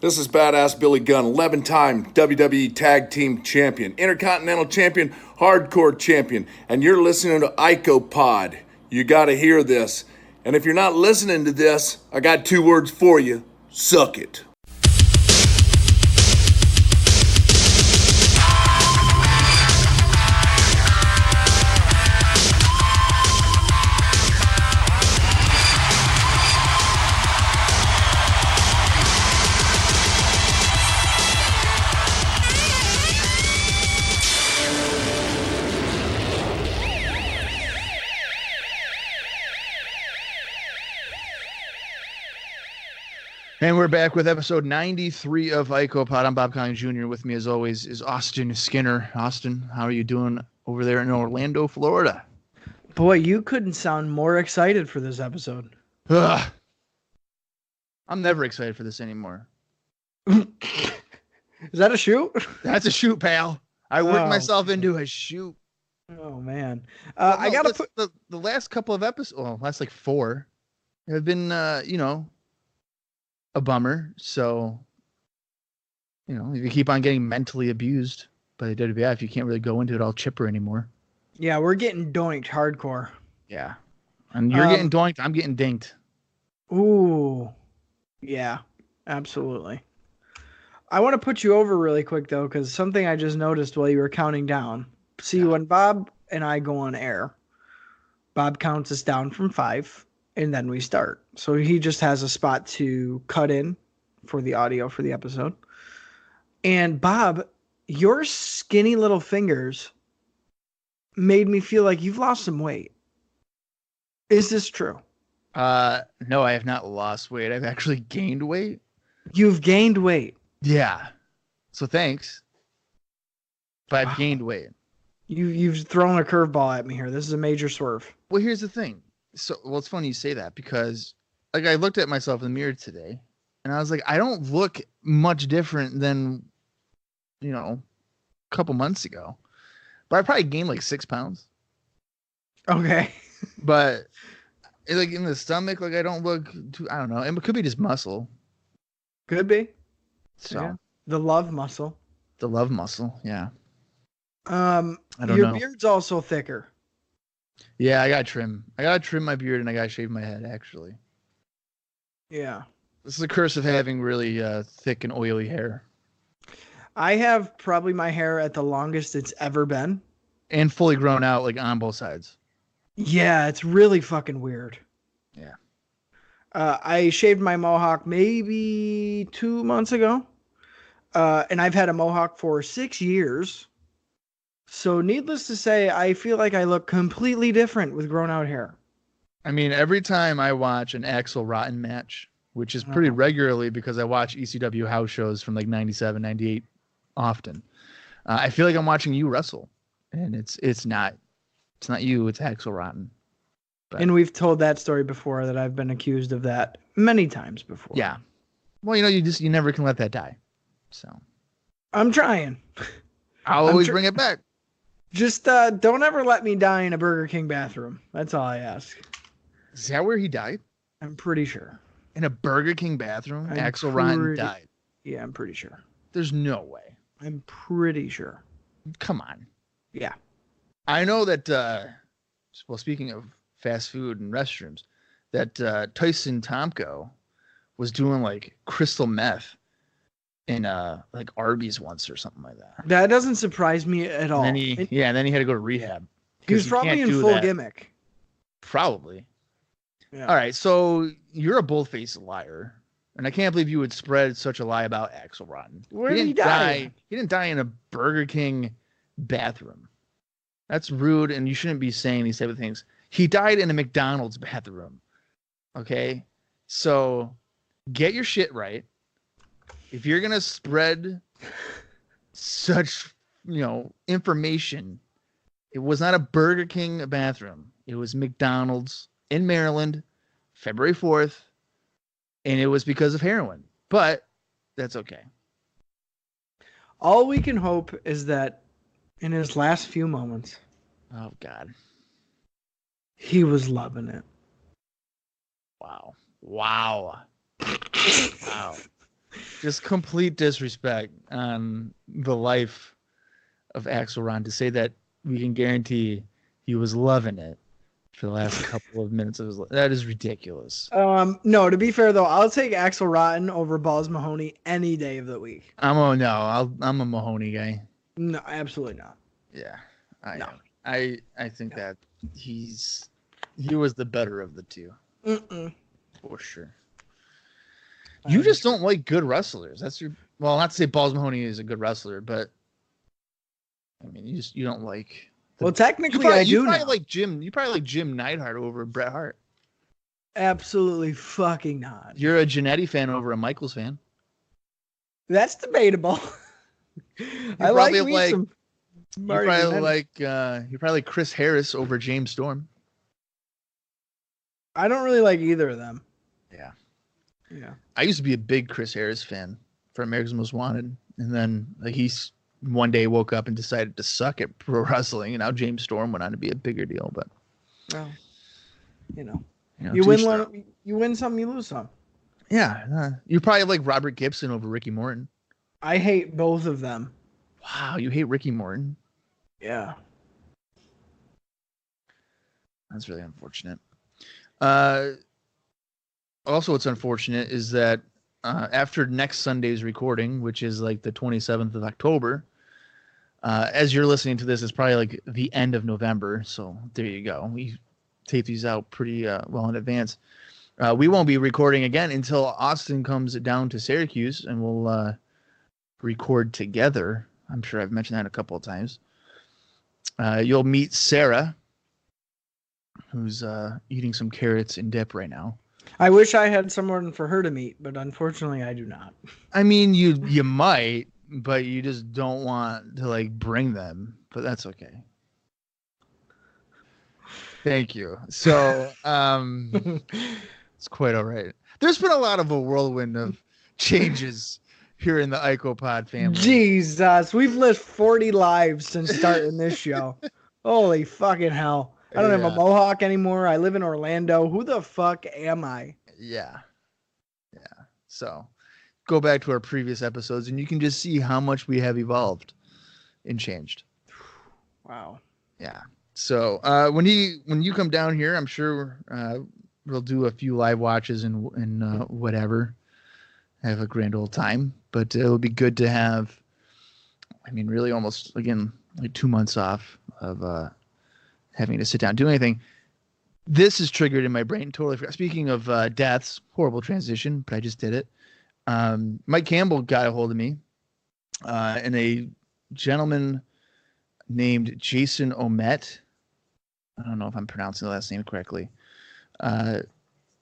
This is Badass Billy Gunn, 11-time WWE Tag Team Champion, Intercontinental Champion, Hardcore Champion, and you're listening to IcoPod. You gotta hear this. And if you're not listening to this, I got 2 words for you. Suck it. And we're back with episode 93 of IcoPod. I'm Bob Collins Jr. With me, as always, is Austin Skinner. Austin, how are you doing over there in Orlando, Florida? Boy, you couldn't sound more excited for this episode. Ugh. I'm never excited for this anymore. Is that a shoot? That's a shoot, pal. I worked myself into a shoot. Oh, man. Well, no, I got to put... The last couple of episodes, well, last like 4, have been, a bummer. So, if you keep on getting mentally abused by the WWF, you can't really go into it all chipper anymore. Yeah, we're getting doinked hardcore. Yeah. And you're getting doinked, I'm getting dinked. Ooh. Yeah, absolutely. I want to put you over really quick, though, because something I just noticed while you were counting down. See, when Bob and I go on air, Bob counts us down from 5. And then we start. So he just has a spot to cut in for the audio for the episode. And Bob, your skinny little fingers made me feel like you've lost some weight. Is this true? No, I have not lost weight. I've actually gained weight. You've gained weight. Yeah. So thanks. But I've gained weight. You've thrown a curveball at me here. This is a major swerve. Well, here's the thing. It's funny you say that because I looked at myself in the mirror today and I was like, I don't look much different than, a couple months ago, but I probably gained like 6 pounds. Okay. But like in the stomach, like I don't look too, I don't know. It could be just muscle. Could be. So yeah. The love muscle. The love muscle. Yeah. I don't know. Your beard's also thicker. Yeah, I gotta trim. I gotta trim my beard and I gotta shave my head, actually. Yeah. This is the curse of having really thick and oily hair. I have probably my hair at the longest it's ever been. And fully grown out, like on both sides. Yeah, it's really fucking weird. Yeah. I shaved my mohawk maybe 2 months ago. And I've had a mohawk for 6 years. So needless to say, I feel like I look completely different with grown out hair. I mean, every time I watch an Axl Rotten match, which is pretty regularly because I watch ECW house shows from like 97, 98 often, I feel like I'm watching you wrestle. And it's not you, it's Axl Rotten. But, and we've told that story before that I've been accused of that many times before. Yeah. Well, you never can let that die. So I'm trying. I'll always bring it back. Just don't ever let me die in a Burger King bathroom. That's all I ask. Is that where he died? I'm pretty sure. In a Burger King bathroom? Axl Rotten died. Yeah, I'm pretty sure. There's no way. I'm pretty sure. Come on. Yeah. I know that, speaking of fast food and restrooms, that Tyson Tomko was doing like crystal meth in like Arby's once or something like that. That doesn't surprise me at all. And then he had to go to rehab. He was probably in full gimmick. Probably. Yeah. All right, so you're a bull-faced liar, and I can't believe you would spread such a lie about Axl Rotten. Where did he die? He didn't die in a Burger King bathroom. That's rude, and you shouldn't be saying these type of things. He died in a McDonald's bathroom. Okay? So get your shit right. If you're going to spread such, information, it was not a Burger King bathroom. It was McDonald's in Maryland, February 4th, and it was because of heroin. But that's okay. All we can hope is that in his last few moments, oh God, he was loving it. Wow. Just complete disrespect on the life of Axelrod to say that we can guarantee he was loving it for the last couple of minutes of his life. That is ridiculous. No, to be fair though, I'll take Axel Rotten over Balls Mahoney any day of the week. I'm a Mahoney guy. No, absolutely not. Yeah, No. I think that he was the better of the two. For sure. You just don't like good wrestlers. That's your not to say Balls Mahoney is a good wrestler, but I mean you don't like. Well, technically, I do. You probably like Jim Neidhart over Bret Hart. Absolutely fucking not. You're a Jannetty fan over a Michaels fan. That's debatable. I like me some. You probably like Chris Harris over James Storm. I don't really like either of them. Yeah. Yeah. I used to be a big Chris Harris fan for America's Most Wanted, and then he's one day woke up and decided to suck at pro wrestling, and now James Storm went on to be a bigger deal. But well, you win some, you lose some. Yeah, you probably like Robert Gibson over Ricky Morton. I hate both of them. Wow, you hate Ricky Morton? Yeah. That's really unfortunate. Also, what's unfortunate is that after next Sunday's recording, which is like the 27th of October, as you're listening to this, it's probably like the end of November. So there you go. We tape these out pretty well in advance. We won't be recording again until Austin comes down to Syracuse, and we'll record together. I'm sure I've mentioned that a couple of times. You'll meet Sarah, who's eating some carrots and dip right now. I wish I had someone for her to meet, but unfortunately I do not. I mean, you might, but you just don't want to like bring them, but that's okay. Thank you. So, it's quite all right. There's been a lot of a whirlwind of changes here in the IcoPod family. Jesus, we've lived 40 lives since starting this show. Holy fucking hell. I don't have a mohawk anymore. I live in Orlando. Who the fuck am I? Yeah. So go back to our previous episodes and you can just see how much we have evolved and changed. Wow. Yeah. So when you come down here, I'm sure we'll do a few live watches and whatever. Have a grand old time. But it'll be good to have, I mean, really almost, again, like 2 months off of having to sit down and do anything. This is triggered in my brain. Totally forgot. Speaking of deaths, horrible transition, but I just did it. Mike Campbell got a hold of me, and a gentleman named Jason Omet. I don't know if I'm pronouncing the last name correctly.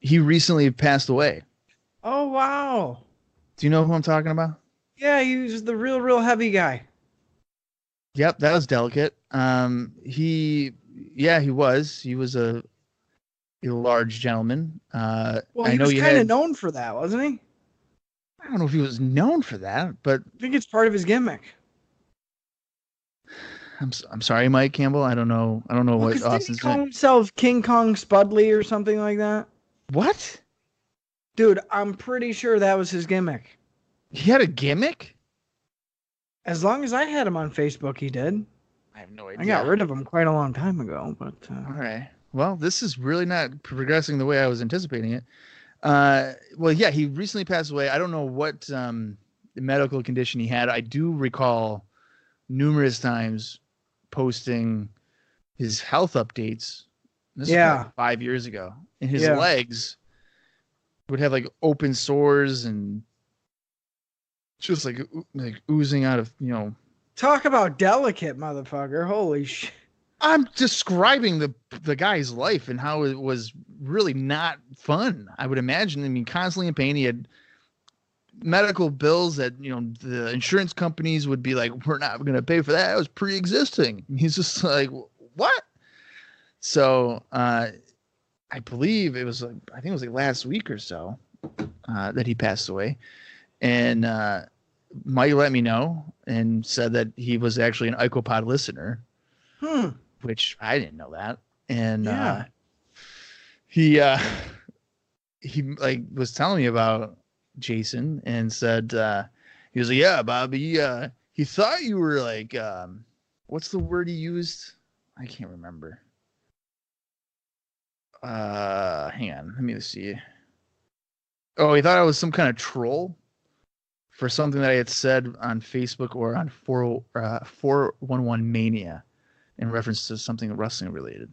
He recently passed away. Oh, wow. Do you know who I'm talking about? Yeah, he was the real heavy guy. Yep, that was delicate. He was. He was a large gentleman. Well, he was kind of known for that, wasn't he? I don't know if he was known for that, but I think it's part of his gimmick. I'm sorry, Mike Campbell. I don't know what Austin's did he call himself King Kong Spudley or something like that? What? Dude, I'm pretty sure that was his gimmick. He had a gimmick? As long as I had him on Facebook, he did. I have no idea. I got rid of him quite a long time ago, but all right. Well, this is really not progressing the way I was anticipating it. Well, yeah, he recently passed away. I don't know what medical condition he had. I do recall numerous times posting his health updates. This was probably 5 years ago. And his legs would have like open sores and just like oozing out of, Talk about delicate, motherfucker. Holy shit. I'm describing the guy's life and how it was really not fun. I would imagine. I mean, constantly in pain. He had medical bills that, the insurance companies would be like, we're not going to pay for that. It was pre-existing. He's just like, what? So I believe it was last week or so that he passed away. And Mike let me know and said that he was actually an IcoPod listener. Which I didn't know that. And he like was telling me about Jason and said, he was like, yeah, Bobby, he thought you were like, what's the word he used? I can't remember. Hang on, let me see. Oh, he thought I was some kind of troll for something that I had said on Facebook or on 411 Mania in reference to something wrestling related.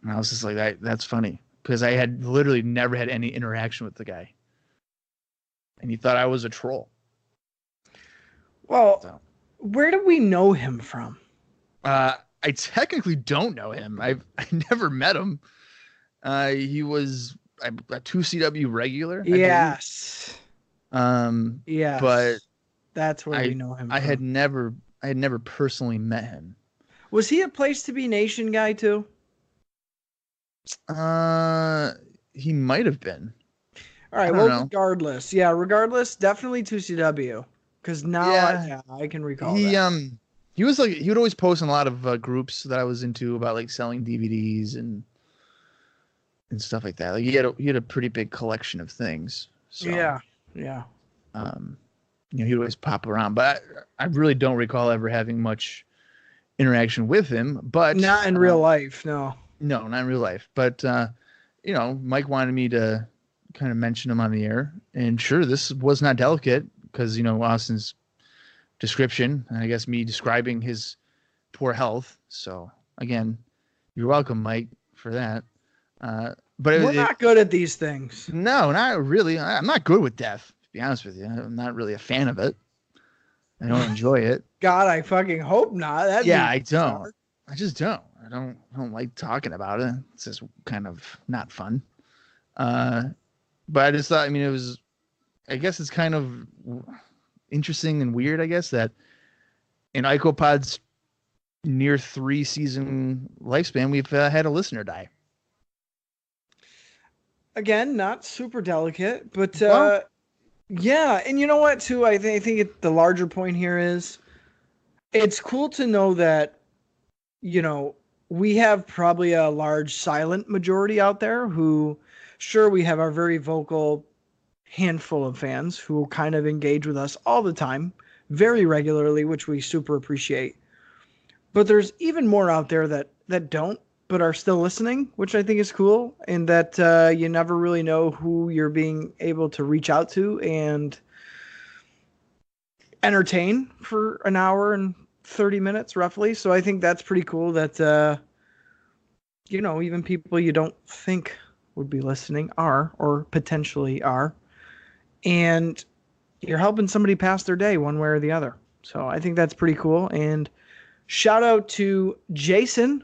And I was just like, that's funny because I had literally never had any interaction with the guy. And he thought I was a troll. Well, So, where do we know him from? I technically don't know him. I never met him. He was a 2CW regular. Yes. Yes. But that's where we know him I from. had never personally met him. Was he a Place to Be Nation guy too? He might have been. All right. I don't Well, know. regardless, definitely 2CW. Because now, I can recall that. He was like he would always post in a lot of groups that I was into about like selling DVDs and stuff like that. Like he had a pretty big collection of things. So, Yeah. He'd always pop around, but I really don't recall ever having much interaction with him. But not in real life, no. No, not in real life. But Mike wanted me to kind of mention him on the air, and sure, this was not delicate because Austin's description, and I guess me describing his poor health. So again, you're welcome, Mike, for that. But we're not good at these things. No, not really. I'm not good with death, to be honest with you. I'm not really a fan of it. I don't enjoy it. God, I fucking hope not. I don't. I just don't. I don't like talking about it. It's just kind of not fun. But I just thought, I guess it's kind of interesting and weird, I guess, that in IcoPod's near 3-season lifespan, we've had a listener die. Again, not super delicate, but yeah. And you know what, too? I think the larger point here is it's cool to know that, we have probably a large silent majority out there who, sure, we have our very vocal handful of fans who kind of engage with us all the time, very regularly, which we super appreciate. But there's even more out there that don't, but are still listening, which I think is cool, and that you never really know who you're being able to reach out to and entertain for an hour and 30 minutes roughly. So I think that's pretty cool that, even people you don't think would be listening are, or potentially are, and you're helping somebody pass their day one way or the other. So I think that's pretty cool. And shout out to Jason,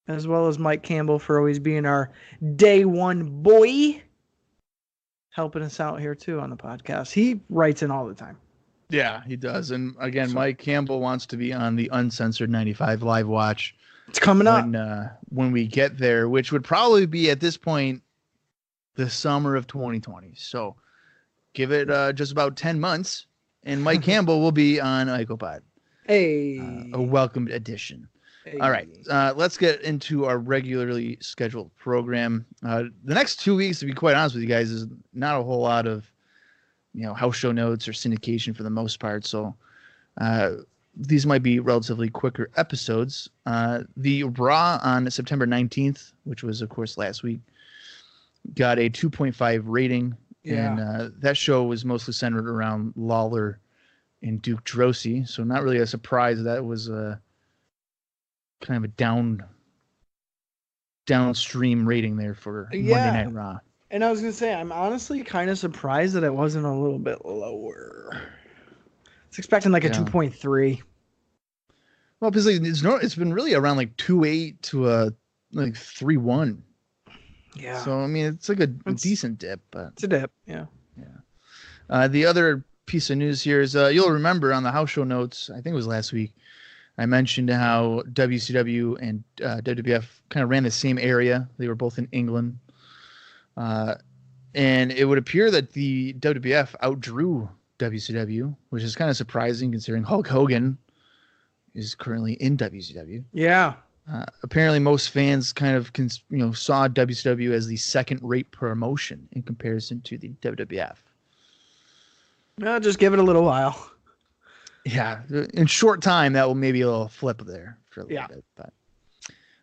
as well as Mike Campbell, for always being our day one boy, helping us out here too on the podcast. He writes in all the time. Yeah, he does. And again, Mike Campbell wants to be on the Uncensored 95 Live Watch. It's coming up when we get there, which would probably be at this point the summer of 2020. So give it just about 10 months, and Mike Campbell will be on IcoPod. Hey, a welcome addition. Hey. All right, let's get into our regularly scheduled program. The next 2 weeks, to be quite honest with you guys, is not a whole lot of house show notes or syndication for the most part. So these might be relatively quicker episodes. The Raw on September 19th, which was, of course, last week, got a 2.5 rating. Yeah. And that show was mostly centered around Lawler and Duke Drosy. So not really a surprise that was kind of a downstream rating there for Monday Night Raw. And I was going to say, I'm honestly kind of surprised that it wasn't a little bit lower. It's expecting like a 2.3. Well, because it's been really around like 2.8 to a like 3.1. Yeah. So it's like a decent dip, but it's a dip. Yeah. Yeah. The other piece of news here is you'll remember on the house show notes, I think it was last week, I mentioned how WCW and WWF kind of ran the same area. They were both in England. And it would appear that the WWF outdrew WCW, which is kind of surprising considering Hulk Hogan is currently in WCW. Yeah. Apparently most fans kind of saw WCW as the second-rate promotion in comparison to the WWF. Well, just give it a little while. Yeah, in short time, that will maybe a little flip there for a little bit. But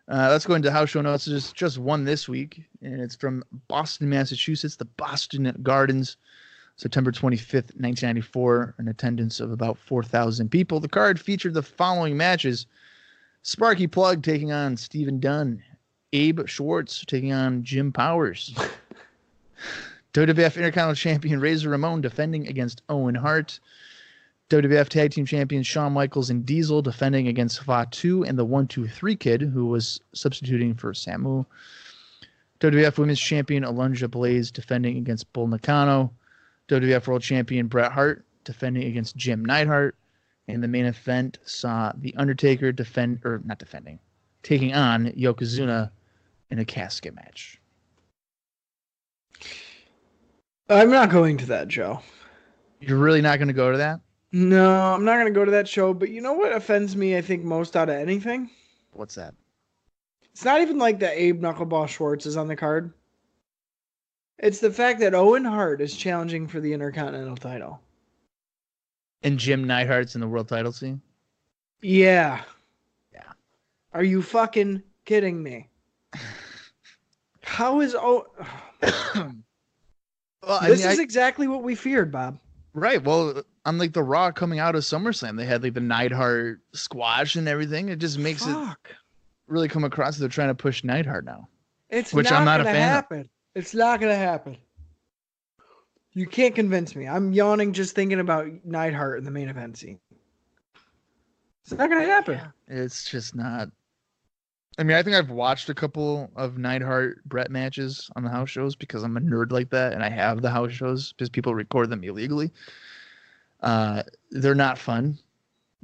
let's go into house show notes. There's just one this week, and it's from Boston, Massachusetts, the Boston Gardens, September 25th, 1994, an attendance of about 4,000 people. The card featured the following matches: Sparky Plug taking on Steven Dunn, Abe Schwartz taking on Jim Powers, WWF Intercontinental Champion Razor Ramon defending against Owen Hart, WWF Tag Team Champions Shawn Michaels and Diesel defending against Fatu and the 1-2-3 Kid, who was substituting for Samu. WWF Women's Champion Alundra Blaze defending against Bull Nakano. WWF World Champion Bret Hart defending against Jim Neidhart. And the main event saw The Undertaker taking on Yokozuna in a casket match. I'm not going to that, Joe. You're really not going to go to that? No, I'm not going to go to that show. But you know what offends me, I think, most out of anything? What's that? It's not even like that Abe Knuckleball Schwartz is on the card. It's the fact that Owen Hart is challenging for the Intercontinental title. And Jim Neidhart's in the world title scene? Yeah. Yeah. Are you fucking kidding me? How is This is exactly what we feared, Bob. Right. Well, on like the Raw coming out of SummerSlam, they had like the Neidhart squash and everything. It just makes it really come across that they're trying to push Neidhart now. Which I'm not a fan of. It's not going to happen. You can't convince me. I'm yawning just thinking about Neidhart in the main event scene. It's not going to happen. It's just not. I mean, I think I've watched a couple of Neidhart Brett matches on the house shows because I'm a nerd like that, and I have the house shows because people record them illegally. They're not fun,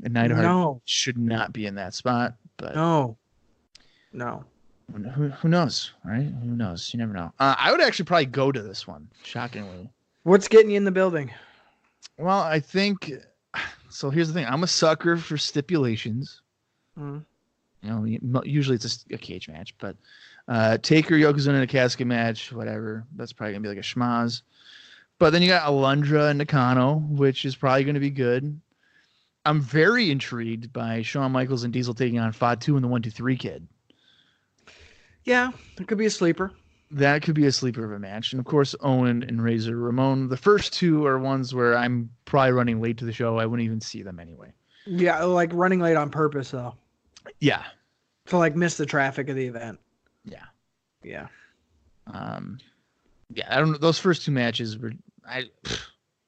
and Neidhart should not be in that spot. But no. Who knows, right? Who knows? You never know. I would actually probably go to this one, shockingly. What's getting you in the building? Well, I think so. Here's the thing: I'm a sucker for stipulations. Mm. You know, usually it's a cage match, but Taker, Yokozuna in a casket match, whatever. That's probably gonna be like a schmaz. But then you got Alundra and Nakano, which is probably gonna be good. I'm very intrigued by Shawn Michaels and Diesel taking on Fatu and the 1-2-3 Kid. Yeah, it could be a sleeper. That could be a sleeper of a match. And, of course, Owen and Razor Ramon. The first two are ones where I'm probably running late to the show. I wouldn't even see them anyway. Yeah, like running late on purpose, though. Yeah. To, like, miss the traffic of the event. Yeah. Yeah. Yeah, I don't know. Those first two matches were... I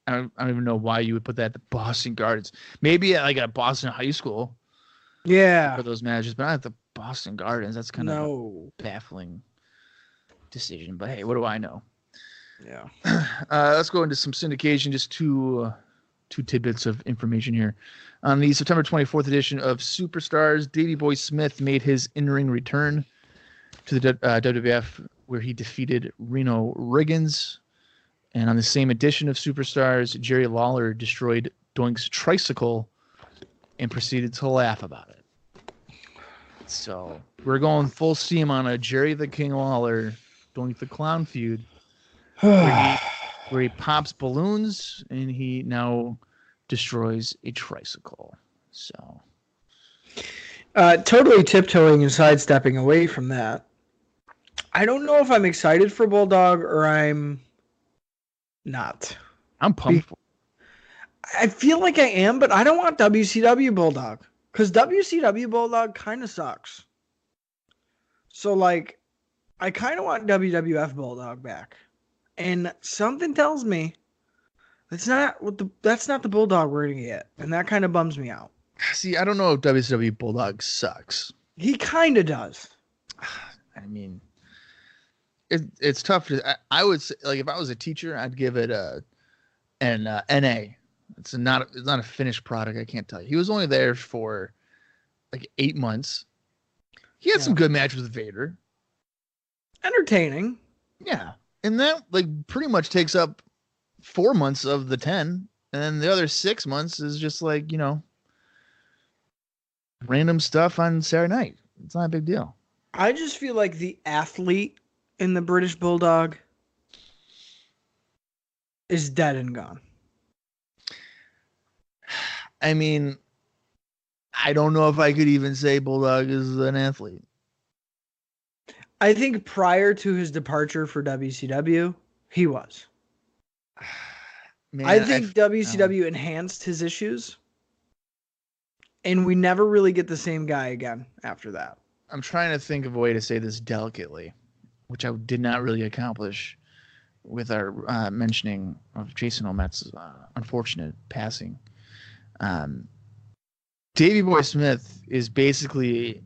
don't even know why you would put that at the Boston Gardens. Maybe at, like, a Boston high school. Yeah. For those matches, but not at the Boston Gardens. That's kind of a baffling decision, but hey, what do I know? Yeah. Let's go into some syndication. Just two tidbits of information here. On the September 24th edition of Superstars, Davey Boy Smith made his in-ring return to the WWF, where he defeated Reno Riggins. And on the same edition of Superstars, Jerry Lawler destroyed Doink's tricycle and proceeded to laugh about it. So we're going full steam on a Jerry the King Lawler Doink the Clown feud, where he pops balloons and he now destroys a tricycle. So totally tiptoeing and sidestepping away from that. I don't know if I'm excited for Bulldog or I'm not. I'm pumped. I feel like I am, but I don't want WCW Bulldog because WCW Bulldog kind of sucks. So, like, I kind of want WWF Bulldog back, and something tells me that's not the Bulldog we're gonna get, and that kind of bums me out. See, I don't know if WCW Bulldog sucks. He kind of does. I mean, it's tough to. I would say, like, if I was a teacher, I'd give it an NA. It's not a finished product. I can't tell you. He was only there for like 8 months. He had some good matches with Vader. Entertaining. Yeah. And that like pretty much takes up 4 months of the 10. And then the other 6 months is just like, you know, random stuff on Saturday night. It's not a big deal. I just feel like the athlete in the British Bulldog is dead and gone. I mean, I don't know if I could even say Bulldog is an athlete. I think prior to his departure for WCW, he was. Man, I think WCW enhanced his issues, and we never really get the same guy again after that. I'm trying to think of a way to say this delicately, which I did not really accomplish with our mentioning of Jason O'Met's unfortunate passing. Davey Boy Smith is basically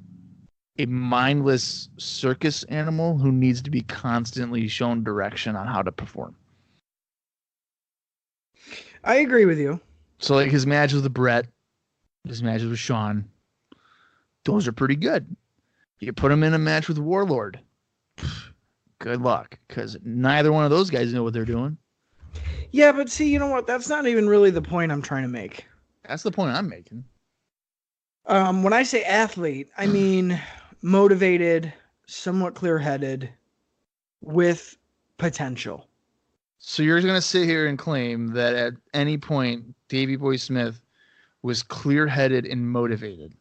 a mindless circus animal who needs to be constantly shown direction on how to perform. I agree with you. So like his matches with Brett, his matches with Shawn, those are pretty good. You put him in a match with Warlord, good luck, because neither one of those guys know what they're doing. Yeah, but see, you know what? That's not even really the point I'm trying to make. That's the point I'm making. When I say athlete, I mean motivated, somewhat clear-headed, with potential. So you're going to sit here and claim that at any point Davey Boy Smith was clear-headed and motivated?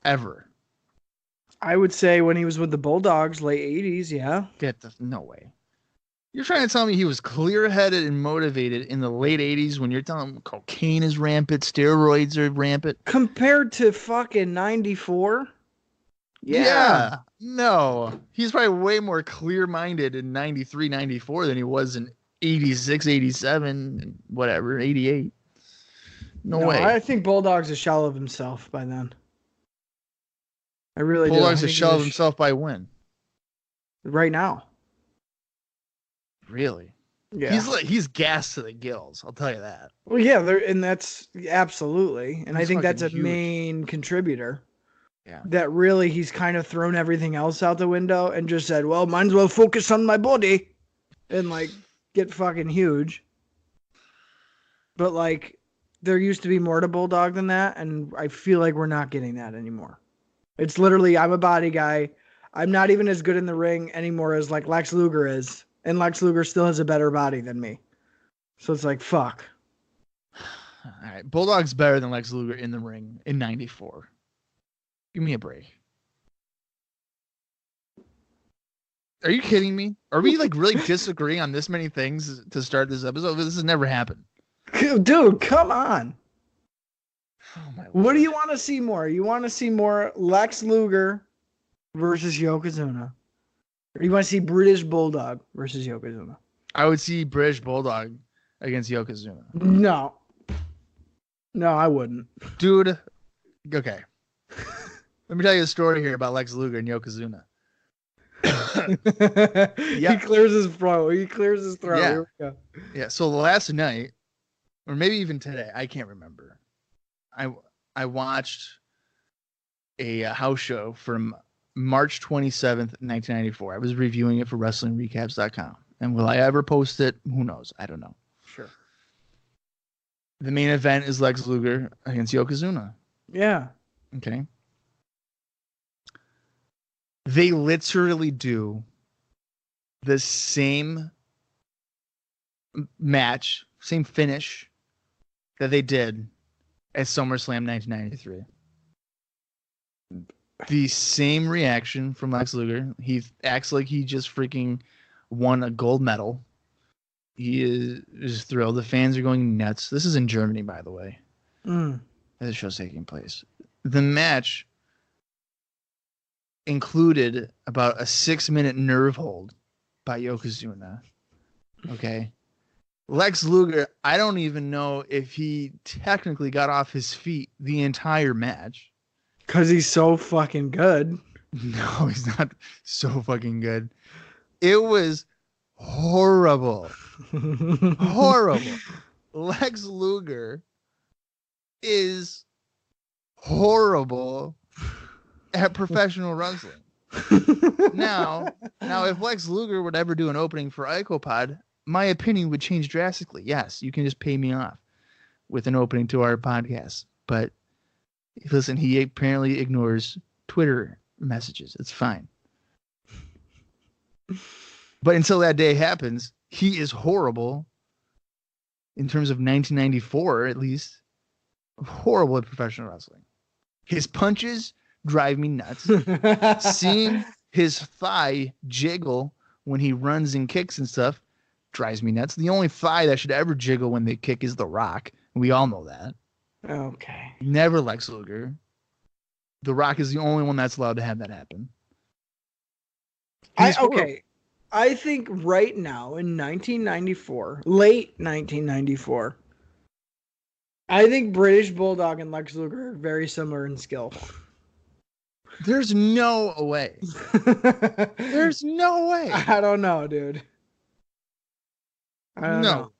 Ever? I would say when he was with the Bulldogs, late 80s, yeah. No way. You're trying to tell me he was clear-headed and motivated in the late 80s when you're telling him cocaine is rampant, steroids are rampant? Compared to fucking 94? Yeah. No. He's probably way more clear-minded in 93, 94 than he was in 86, 87, and whatever, 88. No way. I think Bulldog's a shell of himself by then. I really do. Bulldog's a shell of himself by when? Right now. Really? Yeah. He's gassed to the gills, I'll tell you that. Well, yeah, and that's absolutely. And I think that's a huge main contributor. Yeah. That really he's kind of thrown everything else out the window and just said, well, might as well focus on my body and like get fucking huge. But like there used to be more to Bulldog than that, and I feel like we're not getting that anymore. It's literally, I'm a body guy. I'm not even as good in the ring anymore as like Lex Luger is. And Lex Luger still has a better body than me. So it's like, fuck. All right. Bulldog's better than Lex Luger in the ring in 94. Give me a break. Are you kidding me? Are we like really disagreeing on this many things to start this episode? This has never happened. Dude, come on. Oh my what do you want to see more? You want to see more Lex Luger versus Yokozuna? Or you want to see British Bulldog versus Yokozuna? I would see British Bulldog against Yokozuna. No. No, I wouldn't. Dude, okay. Let me tell you a story here about Lex Luger and Yokozuna. He clears his throat. Yeah. Here we go. Yeah, so last night, or maybe even today, I can't remember. I watched a house show from March 27th, 1994. I was reviewing it for WrestlingRecaps.com. And will I ever post it? Who knows? I don't know. Sure. The main event is Lex Luger against Yokozuna. Yeah. Okay. They literally do the same match, same finish that they did at SummerSlam 1993. The same reaction from Lex Luger. He acts like he just freaking won a gold medal. He is thrilled. The fans are going nuts. This is in Germany, by the way. As the show's taking place. The match included about a 6-minute nerve hold by Yokozuna. Okay. Lex Luger, I don't even know if he technically got off his feet the entire match. Because he's so fucking good. No, he's not so fucking good. It was horrible. Horrible. Lex Luger is horrible at professional wrestling. Now, if Lex Luger would ever do an opening for IcoPod, my opinion would change drastically. Yes, you can just pay me off with an opening to our podcast. But listen, he apparently ignores Twitter messages. It's fine. But until that day happens, he is horrible in terms of 1994, at least. horrible at professional wrestling. His punches drive me nuts. Seeing his thigh jiggle when he runs and kicks and stuff drives me nuts. The only thigh that should ever jiggle when they kick is The Rock. We all know that. Okay. Never Lex Luger. The Rock is the only one that's allowed to have that happen. Okay. I think right now in 1994, late 1994, I think British Bulldog and Lex Luger are very similar in skill. There's no way. There's no way. I don't know, dude. I don't know.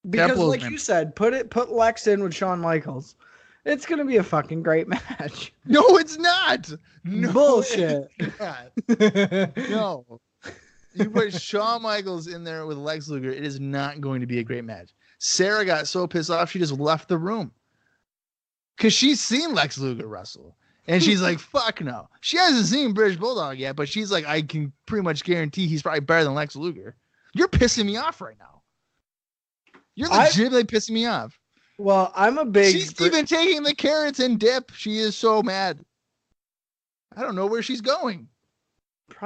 Because like you said, put Lex in with Shawn Michaels. It's gonna be a fucking great match. No, it's not. No, bullshit. It's not. No. You put Shawn Michaels in there with Lex Luger, it is not going to be a great match. Sarah got so pissed off she just left the room. Because she's seen Lex Luger wrestle. And she's like, fuck no. She hasn't seen British Bulldog yet, but she's like, I can pretty much guarantee he's probably better than Lex Luger. You're pissing me off right now. You're legitimately pissing me off. Well, I'm a big... She's even taking the carrots and dip. She is so mad. I don't know where she's going.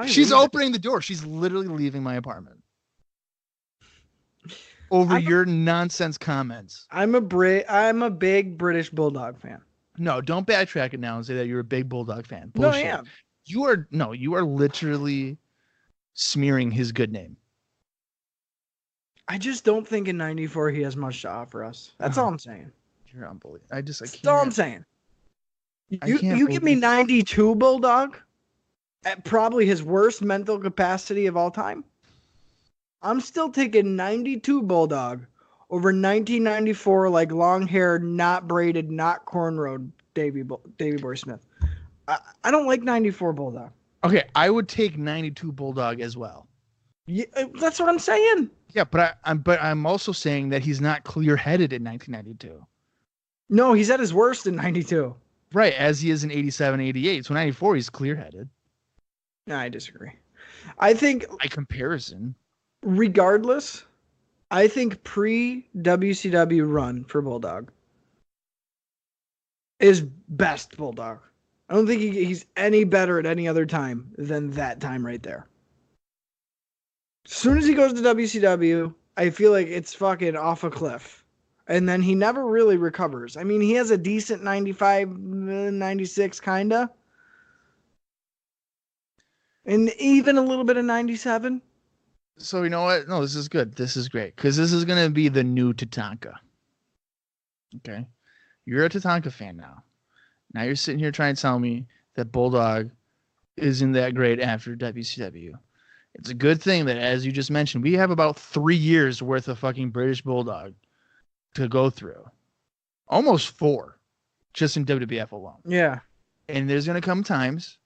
She's opening the door. She's literally leaving my apartment. Over your nonsense comments. I'm a big British Bulldog fan. No, don't backtrack it now and say that you're a big Bulldog fan. Bullshit. No, I am. You are literally smearing his good name. I just don't think in 94 he has much to offer us. That's all I'm saying. You're unbelievable. I can't. That's all I'm saying. You give me 92 Bulldog at probably his worst mental capacity of all time. I'm still taking 92 Bulldog over 1994 like long hair, not braided, not cornrowed Davy Boy Smith. I don't like 94 Bulldog. Okay, I would take 92 Bulldog as well. Yeah, that's what I'm saying. Yeah, but I'm also saying that he's not clear-headed in 1992. No, he's at his worst in 92. Right, as he is in 87, 88. So 94, he's clear-headed. No, I disagree. I think... By comparison. Regardless, I think pre-WCW run for Bulldog is best Bulldog. I don't think he's any better at any other time than that time right there. As soon as he goes to WCW, I feel like it's fucking off a cliff. And then he never really recovers. I mean, he has a decent 95, 96 kinda. And even a little bit of 97. So you know what? No, this is good. This is great. Because this is going to be the new Tatanka. Okay? You're a Tatanka fan now. Now you're sitting here trying to tell me that Bulldog isn't that great after WCW. It's a good thing that, as you just mentioned, we have about 3 years worth of fucking British Bulldog to go through. Almost 4. Just in WWF alone. Yeah. And there's going to come times,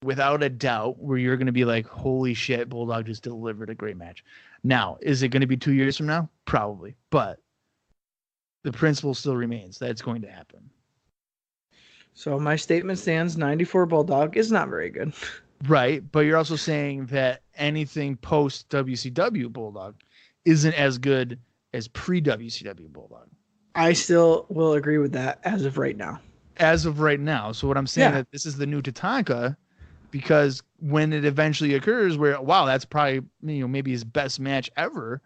without a doubt, where you're going to be like, holy shit, Bulldog just delivered a great match. Now, is it going to be 2 years from now? Probably. But the principle still remains that it's going to happen. So my statement stands, 94 Bulldog is not very good. Right, but you're also saying that anything post WCW Bulldog isn't as good as pre-WCW Bulldog. I still will agree with that as of right now. As of right now. So what I'm saying that this is the new Tatanka, because when it eventually occurs where, wow, that's probably, maybe his best match ever,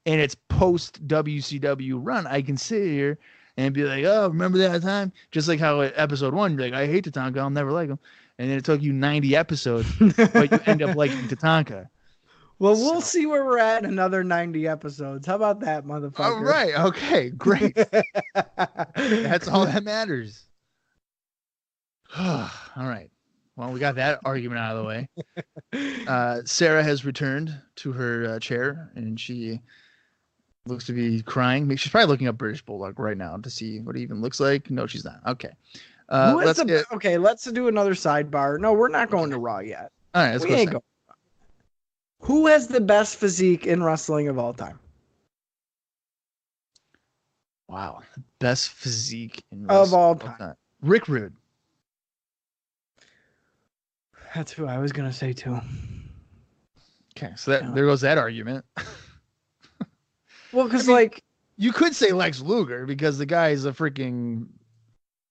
and it's post WCW run, I can sit here and be like, oh, remember that time? Just like how at episode 1, you're like, I hate Tatanka, I'll never like him. And then it took you 90 episodes, but you end up liking Tatanka. Well, we'll see where we're at in another 90 episodes. How about that, motherfucker? All right. Okay, great. That's all that matters. All right. Well, we got that argument out of the way. Sarah has returned to her chair, and she looks to be crying. She's probably looking up British Bulldog right now to see what it even looks like. No, she's not. Okay. Okay, let's do another sidebar. No, we're not going to Raw yet. All right, let's go. Who has the best physique in wrestling of all time? Wow, best physique in wrestling of all time. Rick Rude. That's who I was gonna say too. Okay, so there goes that argument. Well, because You could say Lex Luger because the guy is a freaking,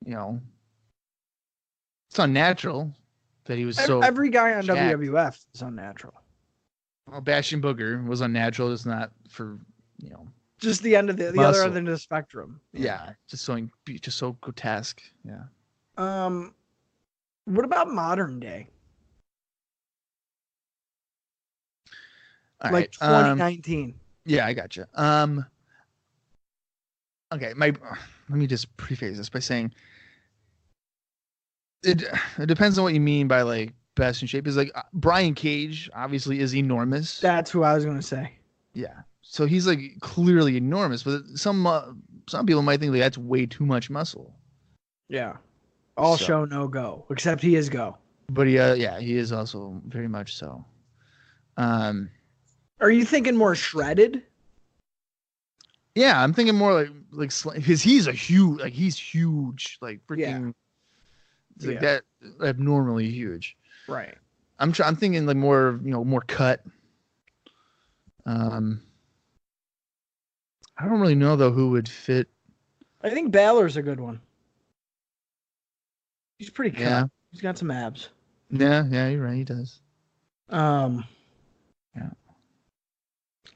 it's unnatural that he was so. Every guy on jacked. WWF is unnatural. Well, Bastion Booger was unnatural. It's not for, just the end of the other end of the spectrum. Yeah, just so grotesque. Yeah. What about modern day? All like right. 2019. Yeah, I got you. Okay, let me just preface this by saying it depends on what you mean by like best in shape. Is like Brian Cage obviously is enormous. That's who I was gonna say. Yeah, so he's like clearly enormous, but some people might think like that's way too much muscle. Yeah, all show no go, except he is go. But he is also very much so. Are you thinking more shredded? Yeah, I'm thinking more like because he's huge, like freaking, like that abnormally huge. Right. I'm thinking like more, more cut. I don't really know though who would fit. I think Balor's a good one. He's pretty cut. Yeah. He's got some abs. Yeah, you're right. He does.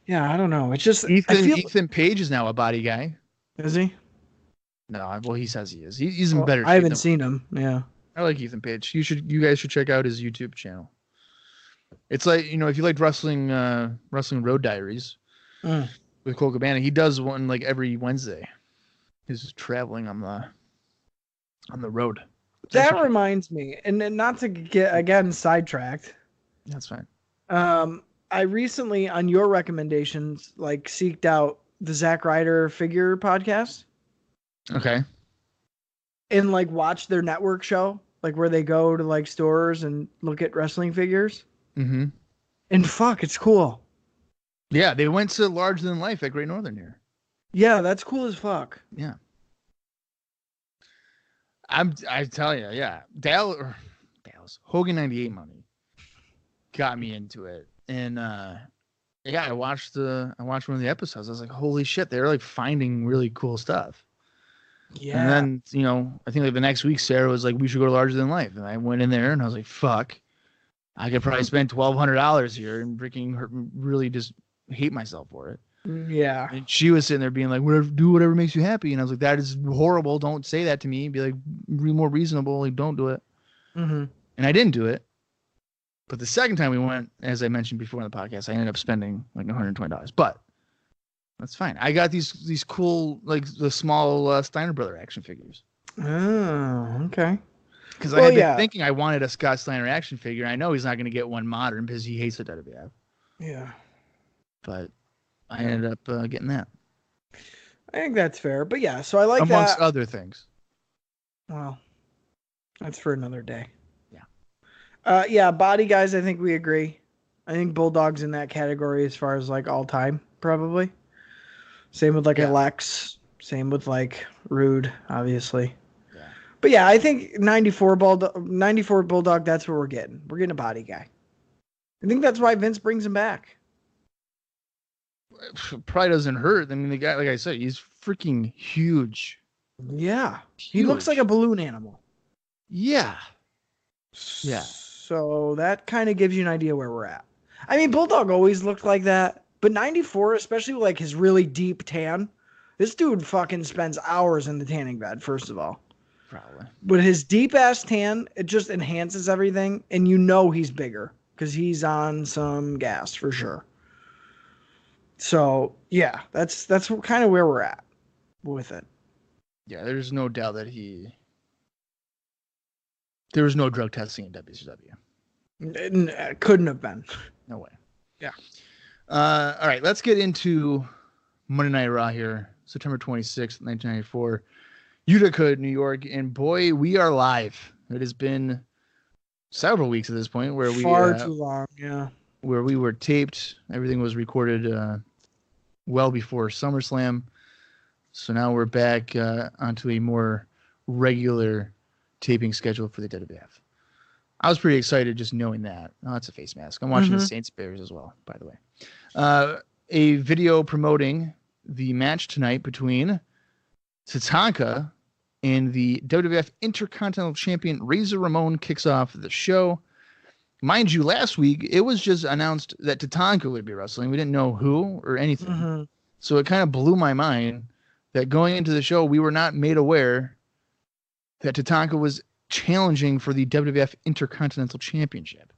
Yeah, I don't know. It's just Ethan Page is now a body guy. Is he? No, well, he says he is. He's in better shape. I haven't seen him. Yeah. I like Ethan Page. You guys should check out his YouTube channel. It's like, if you like wrestling Road Diaries with Cole Cabana, he does one like every Wednesday. He's traveling on the road. That reminds me, and not to get again sidetracked. That's fine. I recently, on your recommendations, like seeked out the Zack Ryder figure podcast. Okay. And like watch their network show, like where they go to like stores and look at wrestling figures. Mm-hmm. And fuck, it's cool. Yeah, they went to Larger Than Life at Great Northern here. Yeah, that's cool as fuck. Yeah. I tell you, yeah. Dallas Hogan 98 money got me into it. And I watched one of the episodes. I was like, holy shit, they're like finding really cool stuff. Yeah. And then, I think like the next week Sarah was like, we should go to Larger Than Life. And I went in there and I was like, fuck, I could probably spend $1,200 here and freaking really just hate myself for it. Yeah. And she was sitting there being like, do whatever makes you happy. And I was like, that is horrible. Don't say that to me. Be like, more reasonable. Like, don't do it. Mm-hmm. And I didn't do it. But the second time we went, as I mentioned before in the podcast, I ended up spending like $120. But that's fine. I got these cool, like the small Steiner Brother action figures. Oh, okay. Because I had been thinking I wanted a Scott Steiner action figure. I know he's not going to get one modern because he hates the WWF. Yeah. But I ended up getting that. I think that's fair. But yeah, so I like amongst that. other things. Well, that's for another day. Yeah, body guys, I think we agree. I think Bulldog's in that category as far as like all time, probably. Same with like Alex. Same with like Rude, obviously. Yeah. But yeah, I think 94 Bulldog, that's what we're getting. We're getting a body guy. I think that's why Vince brings him back. Probably doesn't hurt. I mean, the guy, like I said, he's freaking huge. Yeah. He looks like a balloon animal. Yeah. Yeah. So that kind of gives you an idea where we're at. I mean, Bulldog always looked like that, but 94, especially with like his really deep tan, this dude fucking spends hours in the tanning bed, first of all. Probably. But his deep ass tan, it just enhances everything, and he's bigger because he's on some gas for sure. So yeah, that's kind of where we're at with it. Yeah, there's no doubt that there was no drug testing in WCW. Couldn't have been. No way. Yeah. All right, let's get into Monday Night Raw here, September 26th, 1994, Utica, New York, and boy, we are live. It has been several weeks at this point where far too long, yeah. Where we were taped, everything was recorded well before SummerSlam, so now we're back onto a more regular taping schedule for the WWF. I was pretty excited just knowing that. Oh, that's a face mask. I'm watching the Saints Bears as well, by the way. A video promoting the match tonight between Tatanka and the WWF Intercontinental Champion Razor Ramon kicks off the show. Mind you, last week, it was just announced that Tatanka would be wrestling. We didn't know who or anything. Mm-hmm. So it kind of blew my mind that going into the show, we were not made aware that Tatanka was challenging for the WWF Intercontinental Championship.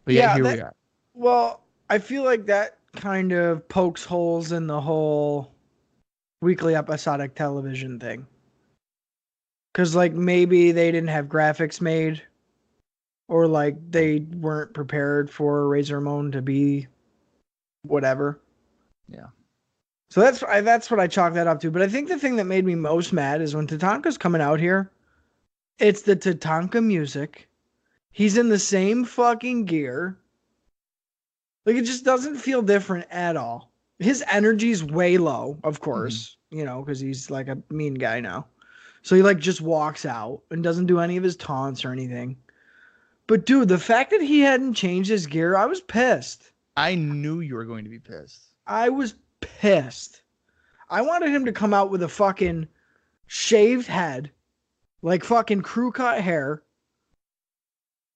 But yeah, here we are. Well, I feel like that kind of pokes holes in the whole weekly episodic television thing. Because, like, maybe they didn't have graphics made, or, like, they weren't prepared for Razor Ramon to be whatever. Yeah. So that's what I chalk that up to. But I think the thing that made me most mad is when Tatanka's coming out here, it's the Tatanka music. He's in the same fucking gear. Like, it just doesn't feel different at all. His energy's way low, of course, you know, because he's like a mean guy now. So he like just walks out and doesn't do any of his taunts or anything. But dude, the fact that he hadn't changed his gear, I was pissed. I knew you were going to be pissed. I was pissed. I wanted him to come out with a fucking shaved head, like fucking crew cut hair,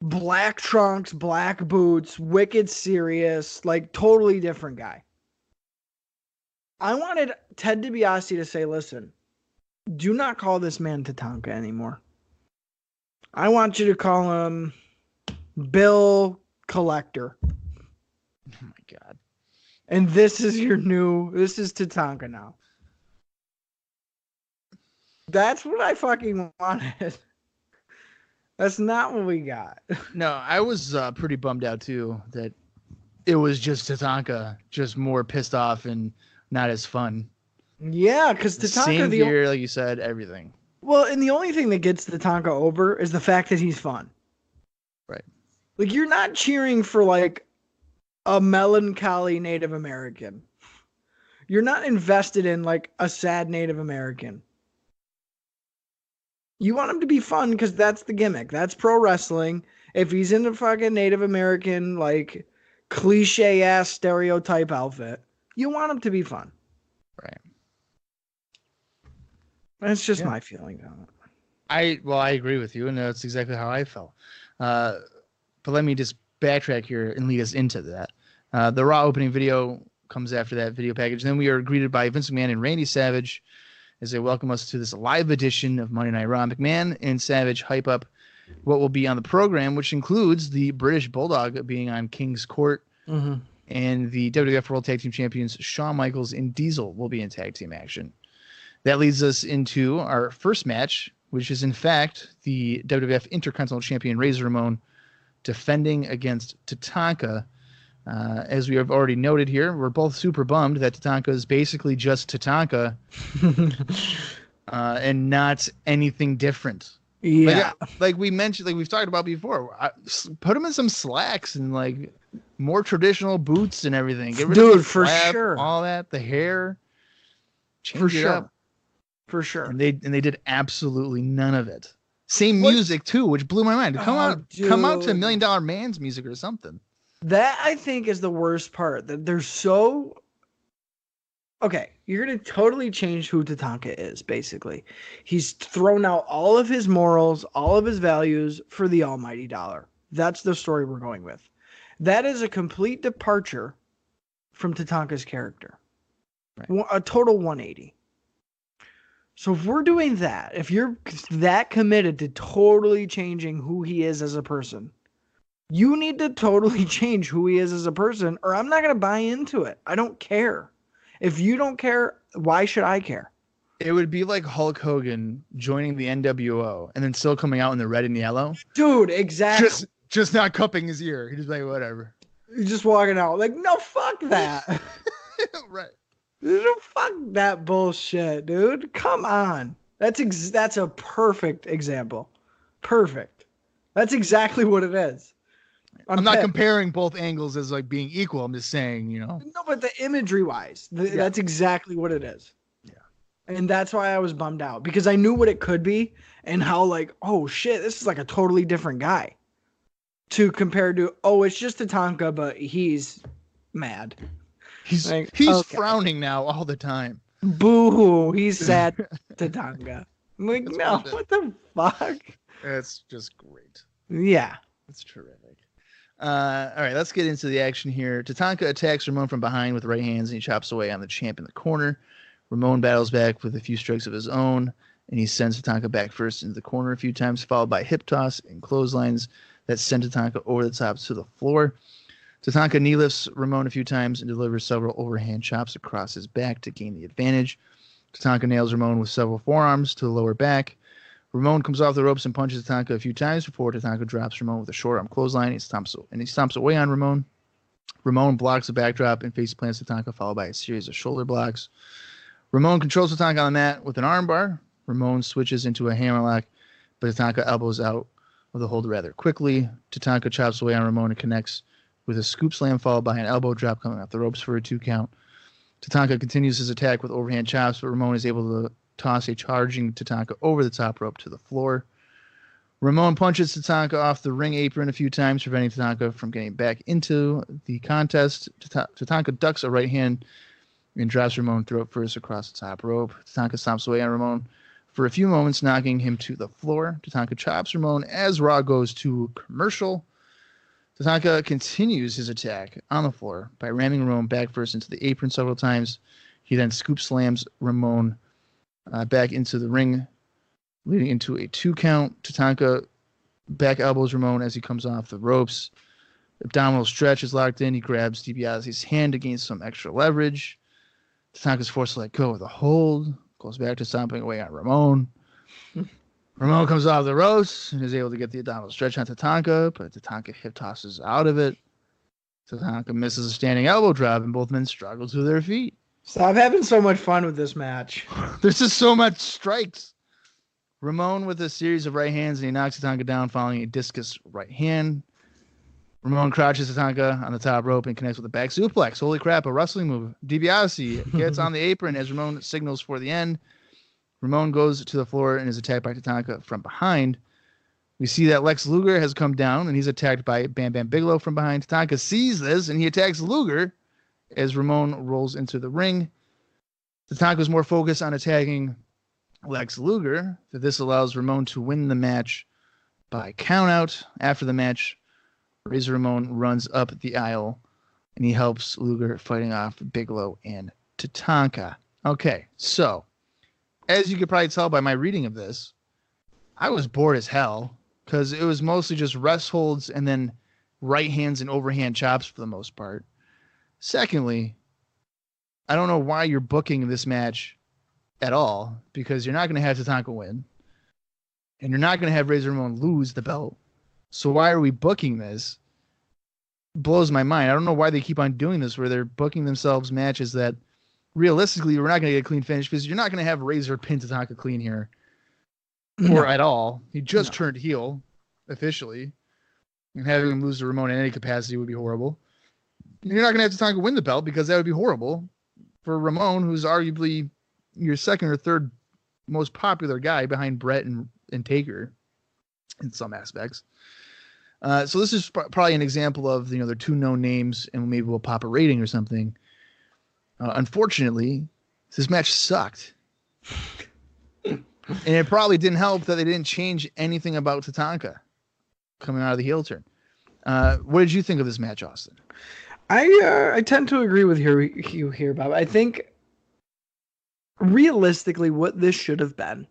black trunks, black boots, wicked serious, like totally different guy. I wanted Ted DiBiase to say, listen, do not call this man Tatanka anymore. I want you to call him Bill Collector. Oh my God. And this is Tatanka now. That's what I fucking wanted. That's not what we got. No, I was pretty bummed out too that it was just Tatanka, just more pissed off and not as fun. Yeah, because Tatanka, same gear, like you said, everything. Well, and the only thing that gets Tatanka over is the fact that he's fun. Right. Like, you're not cheering for like a melancholy Native American. You're not invested in like a sad Native American. You want him to be fun because that's the gimmick. That's pro wrestling. If he's in a fucking Native American, like, cliche ass stereotype outfit, you want him to be fun. Right. That's just my feeling on it. I agree with you, and that's exactly how I felt. But let me just backtrack here and lead us into that. The Raw opening video comes after that video package. Then we are greeted by Vince McMahon and Randy Savage as they welcome us to this live edition of Monday Night Raw. McMahon and Savage hype up what will be on the program, which includes the British Bulldog being on King's Court, and the WWF World Tag Team Champions Shawn Michaels and Diesel will be in tag team action. That leads us into our first match, which is in fact the WWF Intercontinental Champion Razor Ramon defending against Tatanka. As we have already noted here, we're both super bummed that Tatanka is basically just Tatanka and not anything different. Yeah. Like we mentioned, like we've talked about before, put him in some slacks and like more traditional boots and everything. Get rid of the for flap, sure. all that, the hair. Change For it sure. up. For sure. And they did absolutely none of it. Same music too, which blew my mind. Come out to $1 Million Man's music or something. That, I think, is the worst part. That they're so... Okay, you're going to totally change who Tatanka is, basically. He's thrown out all of his morals, all of his values for the almighty dollar. That's the story we're going with. That is a complete departure from Tatanka's character. Right. A total 180. So if we're doing that, if you're that committed to totally changing who he is as a person, you need to totally change who he is as a person, or I'm not going to buy into it. I don't care. If you don't care, why should I care? It would be like Hulk Hogan joining the NWO and then still coming out in the red and yellow. Dude, exactly. Just not cupping his ear. He's just like, whatever. He's just walking out like, no, fuck that. Right. Fuck that bullshit, dude. Come on. That's a perfect example. Perfect. That's exactly what it is. I'm not comparing both angles as like being equal. I'm just saying, you know. No, but the imagery wise, that's exactly what it is. Yeah. And that's why I was bummed out, because I knew what it could be and how like, oh shit, this is like a totally different guy. To compare to, oh, it's just Tatanka, but he's mad. He's Like, okay. frowning now all the time. Boo-hoo. He's sad, Tatanka. I'm like, That's no, perfect. what the fuck? That's just great. Yeah. That's terrific. All right, let's get into the action here. Tatanka attacks Ramon from behind with right hands, and he chops away on the champ in the corner. Ramon battles back with a few strikes of his own, and he sends Tatanka back first into the corner a few times, followed by hip toss and clotheslines that send Tatanka over the top to the floor. Tatanka knee lifts Ramon a few times and delivers several overhand chops across his back to gain the advantage. Tatanka nails Ramon with several forearms to the lower back. Ramon comes off the ropes and punches Tatanka a few times before Tatanka drops Ramon with a short arm clothesline. He stomps away on Ramon. Ramon blocks the backdrop and face plants Tatanka, followed by a series of shoulder blocks. Ramon controls Tatanka on the mat with an armbar. Ramon switches into a hammerlock, but Tatanka elbows out of the hold rather quickly. Tatanka chops away on Ramon and connects with a scoop slam, followed by an elbow drop coming off the ropes for a 2 count. Tatanka continues his attack with overhand chops, but Ramon is able to toss a charging Tatanka over the top rope to the floor. Ramon punches Tatanka off the ring apron a few times, preventing Tatanka from getting back into the contest. Tatanka ducks a right hand and drops Ramon throat first across the top rope. Tatanka stomps away on Ramon for a few moments, knocking him to the floor. Tatanka chops Ramon as Raw goes to commercial. Tatanka continues his attack on the floor by ramming Ramon back first into the apron several times. He then scoop slams Ramon back into the ring, leading into a 2 count. Tatanka back elbows Ramon as he comes off the ropes. Abdominal stretch is locked in. He grabs DiBiase's hand to gain some extra leverage. Tatanka's forced to let go of the hold. Goes back to stomping away on Ramon. Ramon comes off the ropes and is able to get the abdominal stretch on Tatanka, but Tatanka hip tosses out of it. Tatanka misses a standing elbow drop, and both men struggle to their feet. Stop having so much fun with this match. There's just so much strikes. Ramon with a series of right hands, and he knocks Tatanka down following a discus right hand. Ramon crouches Tatanka on the top rope and connects with a back suplex. Holy crap, a wrestling move. DiBiase gets on the apron as Ramon signals for the end. Ramon goes to the floor and is attacked by Tatanka from behind. We see that Lex Luger has come down, and he's attacked by Bam Bam Bigelow from behind. Tatanka sees this, and he attacks Luger as Ramon rolls into the ring. Tatanka is more focused on attacking Lex Luger. This allows Ramon to win the match by countout. After the match, Razor Ramon runs up the aisle, and he helps Luger fighting off Bigelow and Tatanka. Okay, so as you could probably tell by my reading of this, I was bored as hell because it was mostly just rest holds and then right hands and overhand chops for the most part. Secondly, I don't know why you're booking this match at all, because you're not going to have Tatanka win, and you're not going to have Razor Ramon lose the belt. So why are we booking this? It blows my mind. I don't know why they keep on doing this, where they're booking themselves matches that realistically we're not going to get a clean finish, because you're not going to have Razor pin Tatanka clean here, or at all. He just turned heel officially, and having him lose to Ramon in any capacity would be horrible. You're not going to have Tatanka win the belt, because that would be horrible for Ramon, who's arguably your second or third most popular guy behind Brett and Taker in some aspects. So this is probably an example of, they're two known names and maybe we'll pop a rating or something. Unfortunately, this match sucked. And it probably didn't help that they didn't change anything about Tatanka coming out of the heel turn. What did you think of this match, Austin? I tend to agree with you here, Bob. I think realistically what this should have been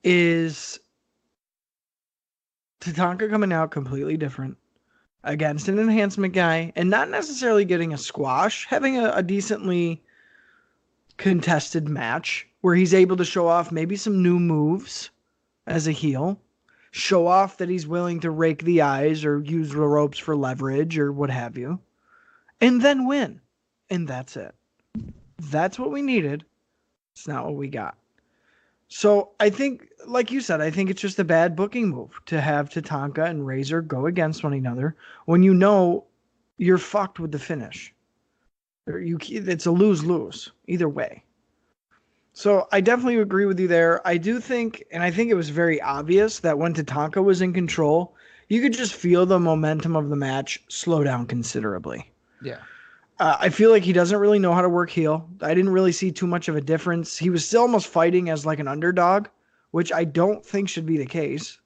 is Tatanka coming out completely different against an enhancement guy and not necessarily getting a squash, having a decently contested match where he's able to show off maybe some new moves as a heel, show off that he's willing to rake the eyes or use the ropes for leverage or what have you, and then win. And that's it. That's what we needed. It's not what we got. So I think, like you said, I think it's just a bad booking move to have Tatanka and Razor go against one another when you know you're fucked with the finish. It's a lose-lose either way. So I definitely agree with you there. I do think, and I think it was very obvious that when Tatanka was in control, you could just feel the momentum of the match slow down considerably. Yeah. I feel like he doesn't really know how to work heel. I didn't really see too much of a difference. He was still almost fighting as like an underdog, which I don't think should be the case.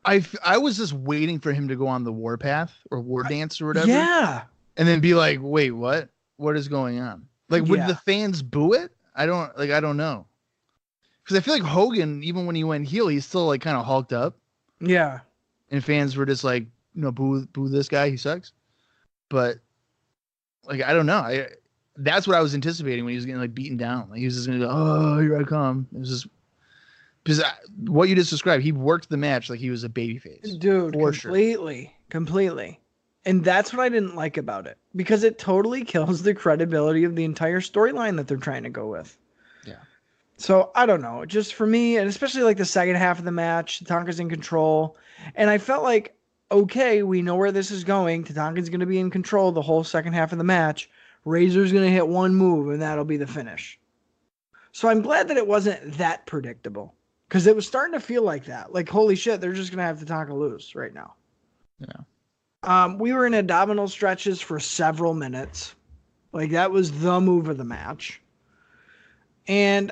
I was just waiting for him to go on the warpath or war dance or whatever. Yeah. And then be like, wait, what? What is going on? Like, would the fans boo it? I don't know. Because I feel like Hogan, even when he went heel, he's still like kind of hulked up. Yeah. And fans were just like, boo this guy, he sucks. But like, I don't know. That's what I was anticipating when he was getting like beaten down. Like he was just gonna go, oh, here I come. It was just because what you just described, he worked the match like he was a babyface. Dude, completely. And that's what I didn't like about it, because it totally kills the credibility of the entire storyline that they're trying to go with. Yeah. So I don't know, just for me, and especially like the second half of the match, Tatanka's in control, and I felt like, okay, we know where this is going. Tatanka's going to be in control the whole second half of the match. Razor's going to hit one move, and that'll be the finish. So I'm glad that it wasn't that predictable, because it was starting to feel like that. Like, holy shit, they're just going to have Tatanka lose right now. Yeah. We were in abdominal stretches for several minutes. Like, that was the move of the match. And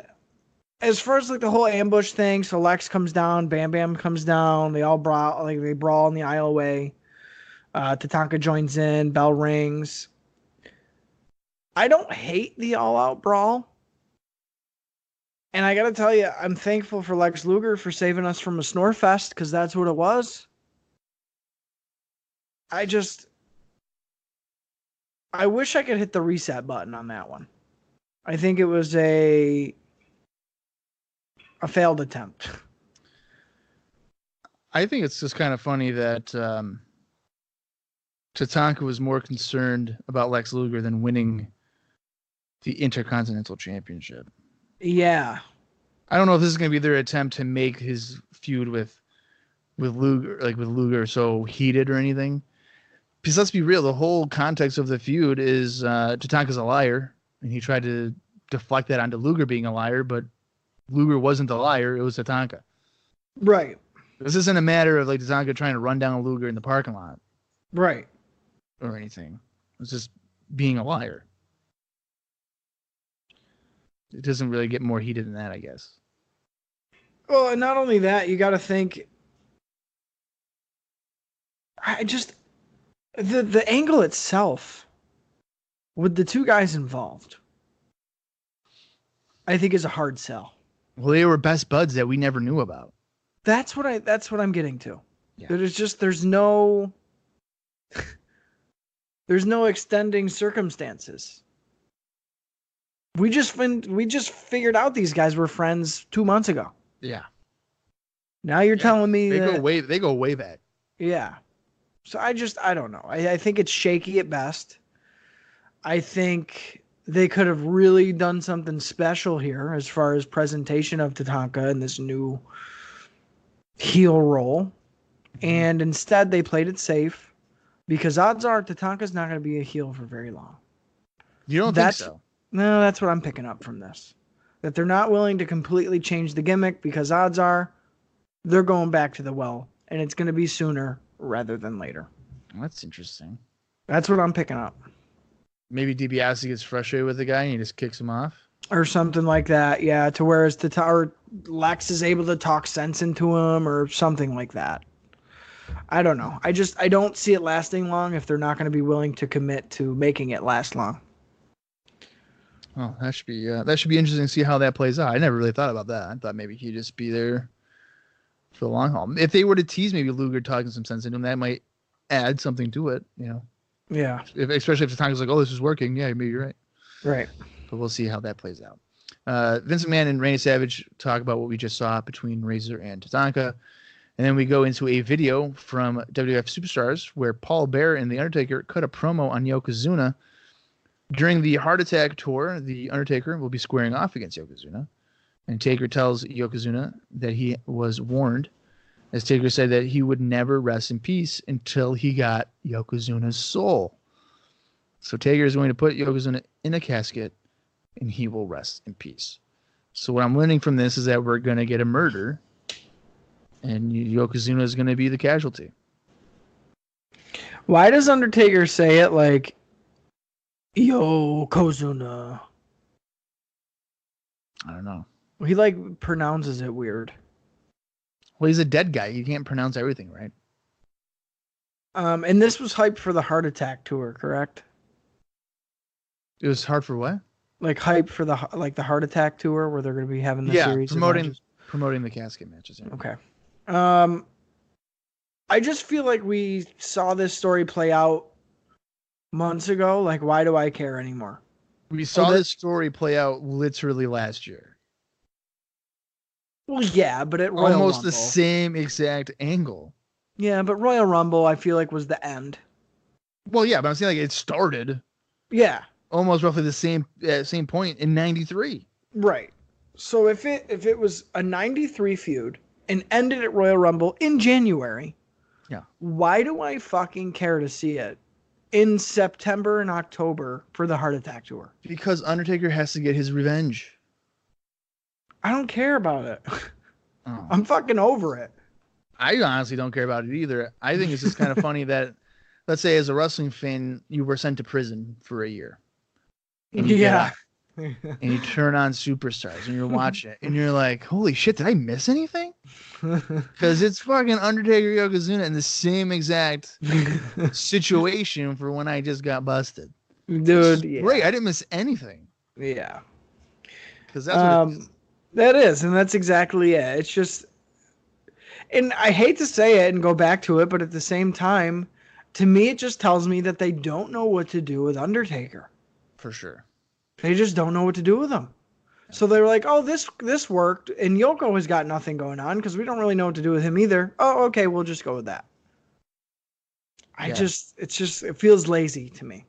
as far as like the whole ambush thing, so Lex comes down, Bam Bam comes down, they all brawl, like they brawl in the aisleway. Tatanka joins in, bell rings. I don't hate the all-out brawl. And I gotta tell you, I'm thankful for Lex Luger for saving us from a snore fest, because that's what it was. I wish I could hit the reset button on that one. I think it was a failed attempt. I think it's just kind of funny that Tatanka was more concerned about Lex Luger than winning the Intercontinental Championship. Yeah. I don't know if this is going to be their attempt to make his feud with Luger so heated or anything. Because let's be real, the whole context of the feud is Tatanka's a liar, and he tried to deflect that onto Luger being a liar, but Luger wasn't the liar, it was Tatanka. Right. This isn't a matter of like Tatanka trying to run down Luger in the parking lot. Right. Or anything. It's just being a liar. It doesn't really get more heated than that, I guess. Well, and not only that, you got to think. The angle itself with the two guys involved, I think is a hard sell. Well, they were best buds that we never knew about. That's what I'm getting to. Yeah. There's no extending circumstances. We just figured out these guys were friends 2 months ago. Yeah. Now you're telling me they go way back. Yeah. So I don't know. I think it's shaky at best. I think they could have really done something special here as far as presentation of Tatanka in this new heel role. And instead they played it safe, because odds are Tatanka's not going to be a heel for very long. You don't think so? No, that's what I'm picking up from this. That they're not willing to completely change the gimmick, because odds are they're going back to the well, and it's going to be sooner rather than later. That's interesting. That's what I'm picking up. Maybe DiBiase gets frustrated with the guy and he just kicks him off? Or something like that, yeah, to whereas Lex is able to talk sense into him or something like that. I don't know. I don't see it lasting long if they're not going to be willing to commit to making it last long. Oh, that should be interesting to see how that plays out. I never really thought about that. I thought maybe he'd just be there for the long haul. If they were to tease maybe Luger talking some sense into him, that might add something to it, you know. Yeah. Especially if the time is like, oh, this is working. Yeah, maybe you're right. Right. But we'll see how that plays out. Vince McMahon and Randy Savage talk about what we just saw between Razor and Tatanka. And then we go into a video from WWF Superstars where Paul Bearer and The Undertaker cut a promo on Yokozuna. During the Heart Attack tour, The Undertaker will be squaring off against Yokozuna. And Taker tells Yokozuna that he was warned, as Taker said that he would never rest in peace until he got Yokozuna's soul. So Taker is going to put Yokozuna in a casket, and he will rest in peace. So what I'm learning from this is that we're going to get a murder, and Yokozuna is going to be the casualty. Why does Undertaker say it like Yokozuna. I don't know. He like pronounces it weird. Well, he's a dead guy. You can't pronounce everything, right? And this was hyped for the Heart Attack tour, correct? It was hard for what? Like hyped for the Heart Attack tour where they're going to be having the series of matches. Promoting the casket matches. Yeah. Okay. I just feel like we saw this story play out months ago. Like, why do I care anymore? We saw this story play out literally last year. Well, yeah, but at Royal almost Rumble. The same exact angle. Yeah, but Royal Rumble, I feel like was the end. Well, yeah, but I'm saying like it started. Yeah. Almost roughly the same point in '93. Right. So if it was a '93 feud and ended at Royal Rumble in January, yeah, why do I fucking care to see it in September and October for the Heart Attack tour? Because Undertaker has to get his revenge. I don't care about it. Oh. I'm fucking over it. I honestly don't care about it either. I think it's just kind of funny that, let's say, as a wrestling fan, you were sent to prison for a year. And you get out, and you turn on Superstars and you're watching it and you're like, holy shit, did I miss anything? Because it's fucking Undertaker Yokozuna in the same exact situation for when I just got busted. Dude, yeah. Great, I didn't miss anything. Yeah. Because that's what it is. That is, and that's exactly it. It's just, and I hate to say it and go back to it, but at the same time, to me, it just tells me that they don't know what to do with Undertaker. For sure. They just don't know what to do with him. So they're like, oh, this worked, and Yoko has got nothing going on because we don't really know what to do with him either. Oh, okay, we'll just go with that. It feels lazy to me.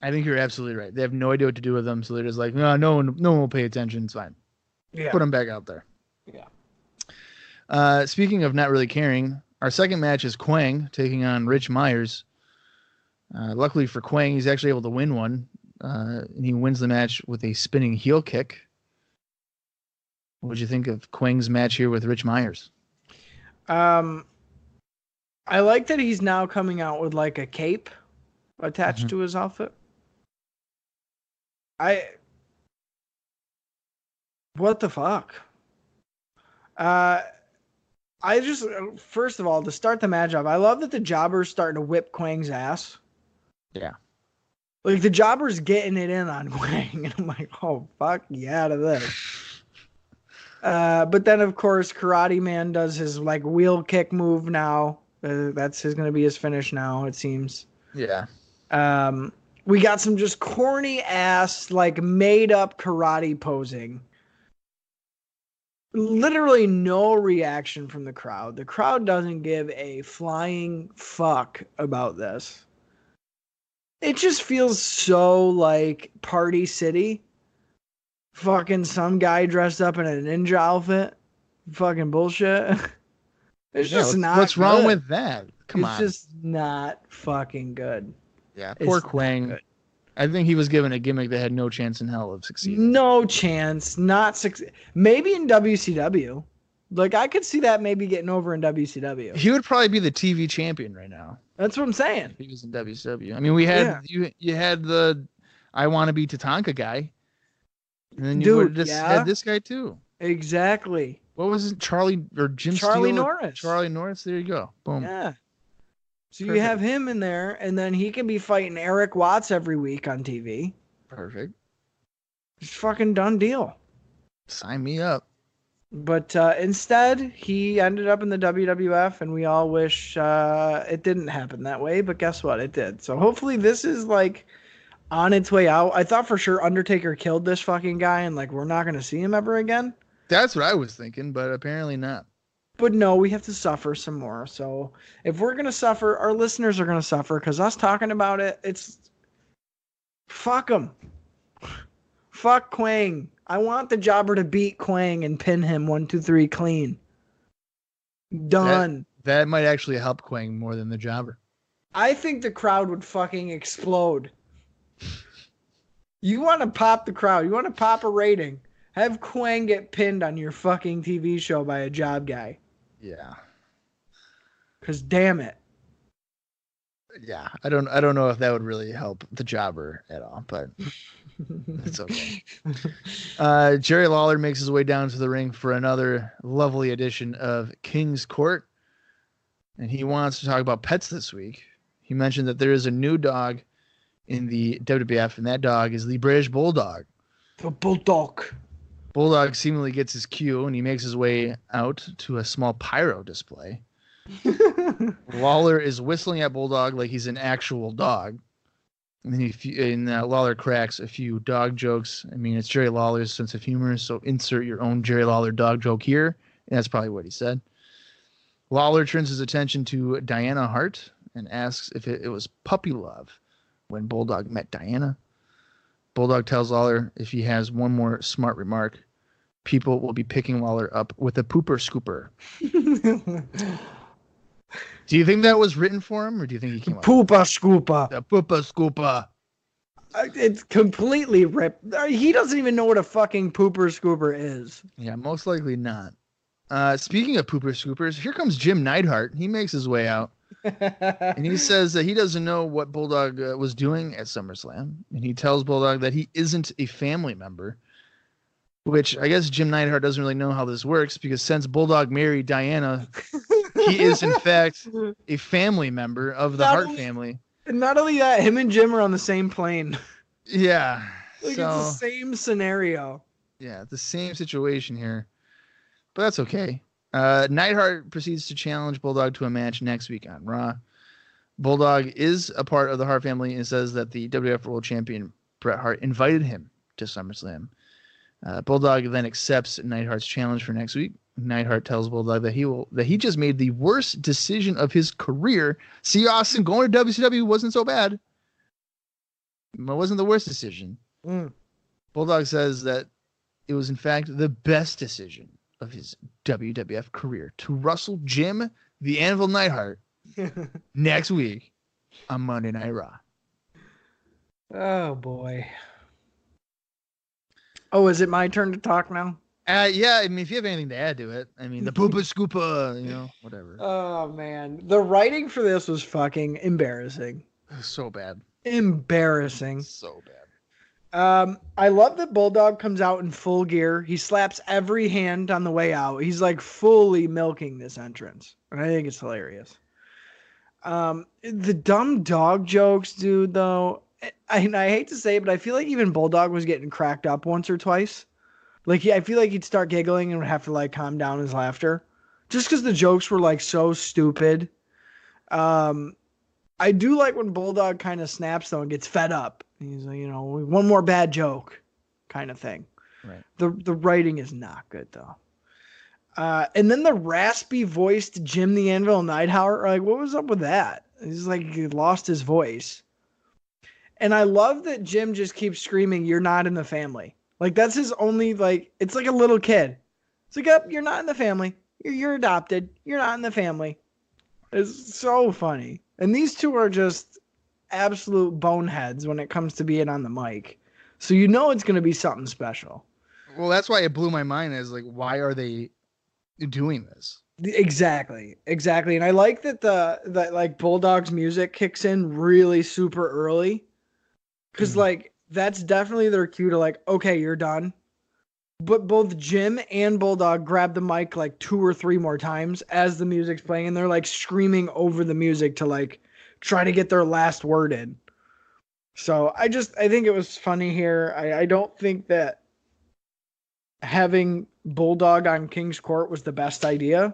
I think you're absolutely right. They have no idea what to do with them, so they're just like, no one will pay attention. It's fine. Yeah. Put them back out there. Yeah. Speaking of not really caring, our second match is Quang taking on Rich Myers. Luckily for Quang, he's actually able to win one. And he wins the match with a spinning heel kick. What did you think of Quang's match here with Rich Myers? I like that he's now coming out with like a cape attached to his outfit. What the fuck? First of all, to start the match off, I love that the jobber's starting to whip Quang's ass. Yeah. Like, the jobber's getting it in on Quang. And I'm like, oh, fuck, yeah, out of this. But then, of course, Karate Man does his, like, wheel kick move now. That's going to be his finish now, it seems. Yeah. We got some just corny-ass, like, made-up karate posing. Literally no reaction from the crowd. The crowd doesn't give a flying fuck about this. It just feels so like Party City. Fucking some guy dressed up in a ninja outfit. Fucking bullshit. It's just not What's good. wrong with that? Come on. It's just not fucking good. Yeah, poor Quang. I think he was given a gimmick that had no chance in hell of succeeding. No chance. Maybe in WCW. Like, I could see that maybe getting over in WCW. He would probably be the TV champion right now. That's what I'm saying. If he was in WCW. I mean, we had you had the I want to be Tatanka guy. And then you would have just had this guy too. Exactly. What was it? Charlie or Jim Charlie Steele? Norris. Charlie Norris. There you go. Boom. Yeah. So Perfect. you have him in there, and then he can be fighting Eric Watts every week on TV. Perfect. It's fucking done deal. Sign me up. But instead, he ended up in the WWF, and we all wish it didn't happen that way. But guess what? It did. So hopefully this is like on its way out. I thought for sure Undertaker killed this fucking guy, and like we're not going to see him ever again. That's what I was thinking, but apparently not. But no, we have to suffer some more. So if we're going to suffer, our listeners are going to suffer because us talking about it, it's fuck them. Fuck Quang. I want the jobber to beat Quang and pin him 1, 2, 3 clean. Done. That might actually help Quang more than the jobber. I think the crowd would fucking explode. You want to pop the crowd. You want to pop a rating. Have Quang get pinned on your fucking TV show by a job guy. Yeah. Because damn it. Yeah, I don't know if that would really help the jobber at all, but it's okay. Jerry Lawler makes his way down to the ring for another lovely edition of King's Court, and he wants to talk about pets this week. He mentioned that there is a new dog in the WWF, and that dog is the British Bulldog. The Bulldog. Bulldog seemingly gets his cue, and he makes his way out to a small pyro display. Lawler is whistling at Bulldog like he's an actual dog. And then Lawler cracks a few dog jokes. I mean, it's Jerry Lawler's sense of humor, so insert your own Jerry Lawler dog joke here. And that's probably what he said. Lawler turns his attention to Diana Hart and asks if it was puppy love when Bulldog met Diana. Bulldog tells Lawler if he has one more smart remark, people will be picking Lawler up with a pooper scooper. Do you think that was written for him, or do you think he came up with Poopa scoopa. the pooper scooper? It's completely ripped. He doesn't even know what a fucking pooper scooper is. Yeah, most likely not. Speaking of pooper scoopers, here comes Jim Neidhart. He makes his way out, and he says that he doesn't know what Bulldog was doing at SummerSlam, and he tells Bulldog that he isn't a family member, which I guess Jim Neidhart doesn't really know how this works, because since Bulldog married Diana, he is in fact a family member of the Hart family. And not only that, him and Jim are on the same plane. Yeah. Like, it's the same scenario. Yeah, the same situation here. But that's okay. Neidhart proceeds to challenge Bulldog to a match next week on Raw. Bulldog is a part of the Hart family and says that the WWF World Champion Bret Hart invited him to SummerSlam. Bulldog then accepts Neidhart's challenge for next week. Neidhart tells Bulldog that he just made the worst decision of his career. See, Austin, going to WCW wasn't so bad. It wasn't the worst decision. Bulldog says that it was in fact the best decision of his WWF career to wrestle Jim the Anvil Neidhart next week on Monday Night Raw. Oh boy. Oh, is it my turn to talk now? Yeah, I mean, if you have anything to add to it, I mean, the poopa scoopa, whatever. Oh man, the writing for this was fucking embarrassing. So bad. Embarrassing. So bad. I love that Bulldog comes out in full gear. He slaps every hand on the way out. He's like fully milking this entrance. And I think it's hilarious. The dumb dog jokes, dude, though. I hate to say it, but I feel like even Bulldog was getting cracked up once or twice. Like, I feel like he'd start giggling and would have to like calm down his laughter. Just because the jokes were like so stupid. I do like when Bulldog kind of snaps though and gets fed up. He's like, one more bad joke kind of thing. Right. The writing is not good though. And then the raspy voiced Jim the Anvil Neidhart, like, what was up with that? He's like, he lost his voice. And I love that Jim just keeps screaming, "You're not in the family." Like, that's his only, like, it's like a little kid. It's like, yep, you're not in the family. You're adopted. You're not in the family. It's so funny. And these two are just absolute boneheads when it comes to being on the mic. So it's going to be something special. Well, that's why it blew my mind as, like, why are they doing this? Exactly. And I like that that like Bulldog's music kicks in really super early. Because, like, that's definitely their cue to, like, okay, you're done. But both Jim and Bulldog grab the mic like 2 or 3 more times as the music's playing, and they're like screaming over the music to like try to get their last word in. So I think it was funny here. I don't think that having Bulldog on King's Court was the best idea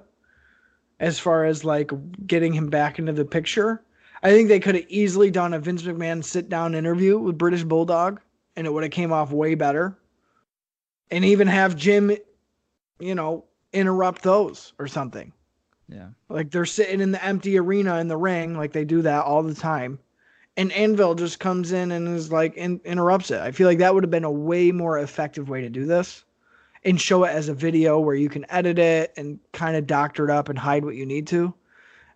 as far as like getting him back into the picture. I think they could have easily done a Vince McMahon sit down interview with British Bulldog, and it would have came off way better. And even have Jim, interrupt those or something. Yeah. Like they're sitting in the empty arena in the ring, like they do that all the time. And Anvil just comes in and is like, interrupts it. I feel like that would have been a way more effective way to do this and show it as a video where you can edit it and kind of doctor it up and hide what you need to.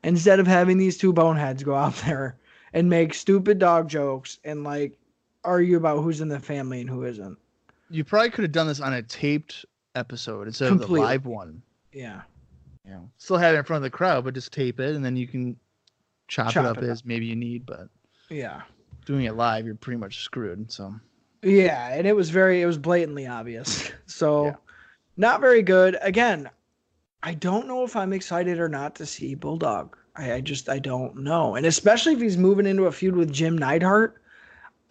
Instead of having these two boneheads go out there and make stupid dog jokes and like argue about who's in the family and who isn't. You probably could have done this on a taped episode instead of the live one. Yeah. Still have it in front of the crowd, but just tape it, and then you can chop it up as maybe you need, but yeah, doing it live, you're pretty much screwed. So yeah, and it was blatantly obvious. So yeah. not very good. Again, I don't know if I'm excited or not to see Bulldog. I don't know. And especially if he's moving into a feud with Jim Neidhart,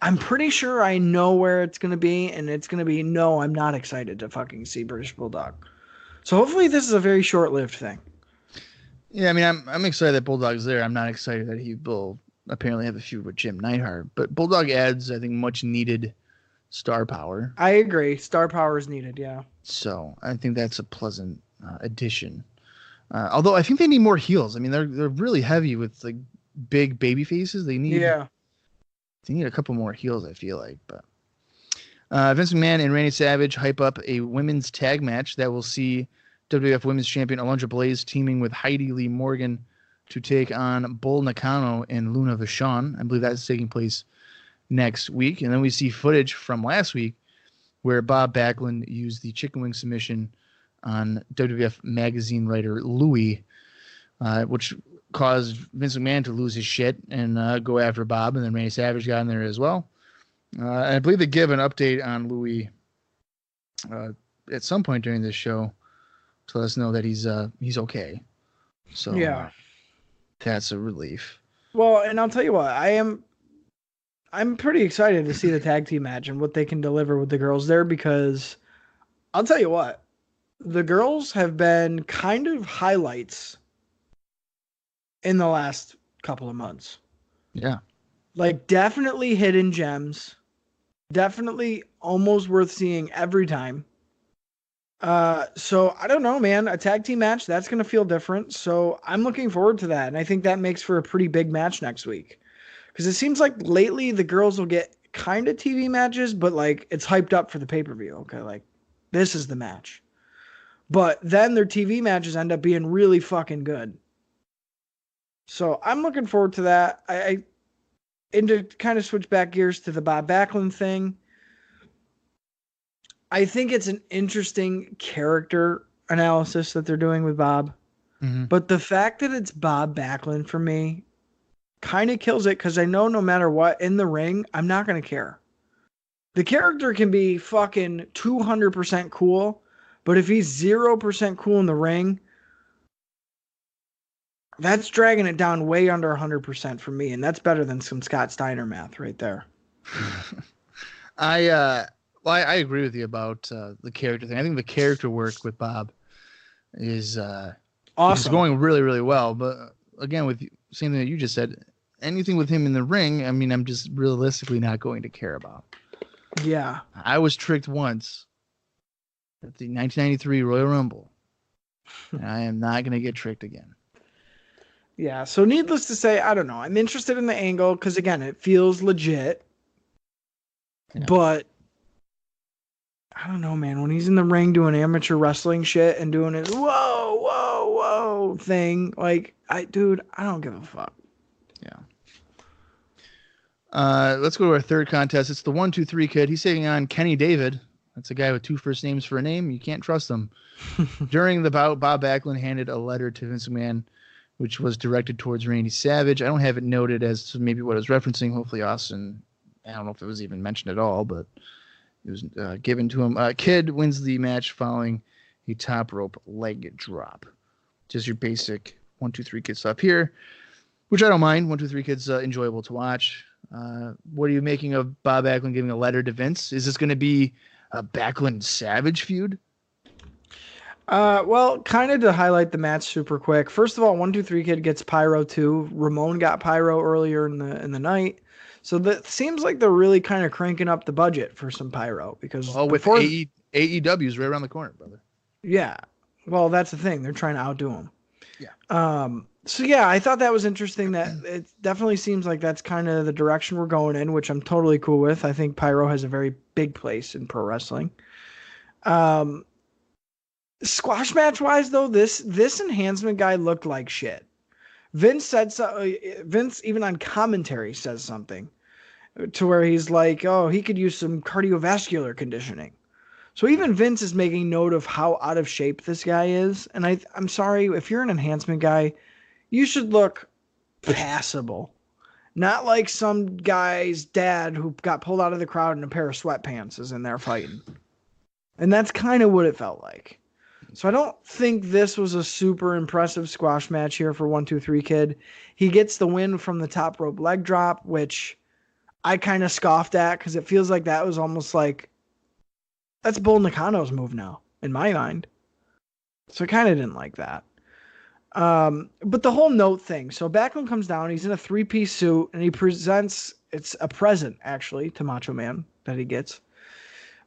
I'm pretty sure I know where it's going to be. And it's going to be, no, I'm not excited to fucking see British Bulldog. So hopefully this is a very short-lived thing. Yeah, I mean, I'm excited that Bulldog's there. I'm not excited that he will apparently have a feud with Jim Neidhart. But Bulldog adds, I think, much needed star power. I agree. Star power is needed, yeah. So I think that's a pleasant addition. Although I think they need more heels. I mean, they're really heavy with like big baby faces. They need a couple more heels, I feel like. But Vince McMahon and Randy Savage hype up a women's tag match that will see WWF Women's Champion Alundra Blaze teaming with Heidi Lee Morgan to take on Bull Nakano and Luna Vachon. I believe that's taking place next week. And then we see footage from last week where Bob Backlund used the chicken wing submission on WWF magazine writer Louie, which caused Vince McMahon to lose his shit and go after Bob, and then Randy Savage got in there as well. And I believe they give an update on Louie at some point during this show to let us know that he's okay. So yeah, that's a relief. Well, and I'll tell you what, I'm pretty excited to see the tag team match and what they can deliver with the girls there, because I'll tell you what, the girls have been kind of highlights in the last couple of months. Yeah. Like definitely hidden gems, definitely almost worth seeing every time. So I don't know, man, a tag team match, that's going to feel different. So I'm looking forward to that. And I think that makes for a pretty big match next week. Because it seems like lately the girls will get kind of TV matches, but like it's hyped up for the pay-per-view. Okay, like this is the match. But then their TV matches end up being really fucking good. So I'm looking forward to that. And to kind of switch back gears to the Bob Backlund thing, I think it's an interesting character analysis that they're doing with Bob. Mm-hmm. But the fact that it's Bob Backlund for me kind of kills it, because I know no matter what in the ring, I'm not going to care. The character can be fucking 200% cool, but if he's 0% cool in the ring, that's dragging it down way under 100% for me, and that's better than some Scott Steiner math right there. I agree with you about the character thing. I think the character work with Bob is awesome. Is going really, really well. But again, with same thing that you just said, anything with him in the ring, I mean, I'm just realistically not going to care about. Yeah. I was tricked once at the 1993 Royal Rumble. And I am not going to get tricked again. Yeah, so needless to say, I don't know. I'm interested in the angle because, again, it feels legit. Yeah. But I don't know, man. When he's in the ring doing amateur wrestling shit and doing his whoa, whoa, whoa thing, like, I don't give a fuck. Yeah. Let's go to our third contest. It's the 1-2-3 kid. He's taking on Kenny David. That's a guy with two first names for a name. You can't trust him. During the bout, Bob Backlund handed a letter to Vince McMahon, which was directed towards Randy Savage. I don't have it noted as to maybe what I was referencing. Hopefully Austin, I don't know if it was even mentioned at all, but it was given to him. Kid wins the match following a top rope leg drop. Just your basic 1-2-3 kid stuff here, which I don't mind. 1-2-3 kid's enjoyable to watch. What are you making of Bob Backlund giving a letter to Vince? Is this going to be a Backlund Savage feud? Well, kind of to highlight the match super quick. First of all, 1-2-3 kid gets pyro too. Ramon got pyro earlier in the night. So that seems like they're really kind of cranking up the budget for some pyro, because with AEW's right around the corner, brother. Yeah. Well, that's the thing. They're trying to outdo them. Yeah. So yeah, I thought that was interesting. That it definitely seems like that's kind of the direction we're going in, which I'm totally cool with. I think pyro has a very big place in pro wrestling. Squash match wise though, this enhancement guy looked like shit. Vince said so. Vince even on commentary says something to where he's like, "Oh, he could use some cardiovascular conditioning." So even Vince is making note of how out of shape this guy is. And I'm sorry, if you're an enhancement guy, you should look passable. Not like some guy's dad who got pulled out of the crowd in a pair of sweatpants is in there fighting. And that's kind of what it felt like. So I don't think this was a super impressive squash match here for 1-2-3 Kid. He gets the win from the top rope leg drop, which I kind of scoffed at because it feels like that was almost like that's Bull Nakano's move now, in my mind. So I kind of didn't like that. But the whole note thing. So Backlund comes down. He's in a 3-piece suit, and he presents. It's a present, actually, to Macho Man that he gets.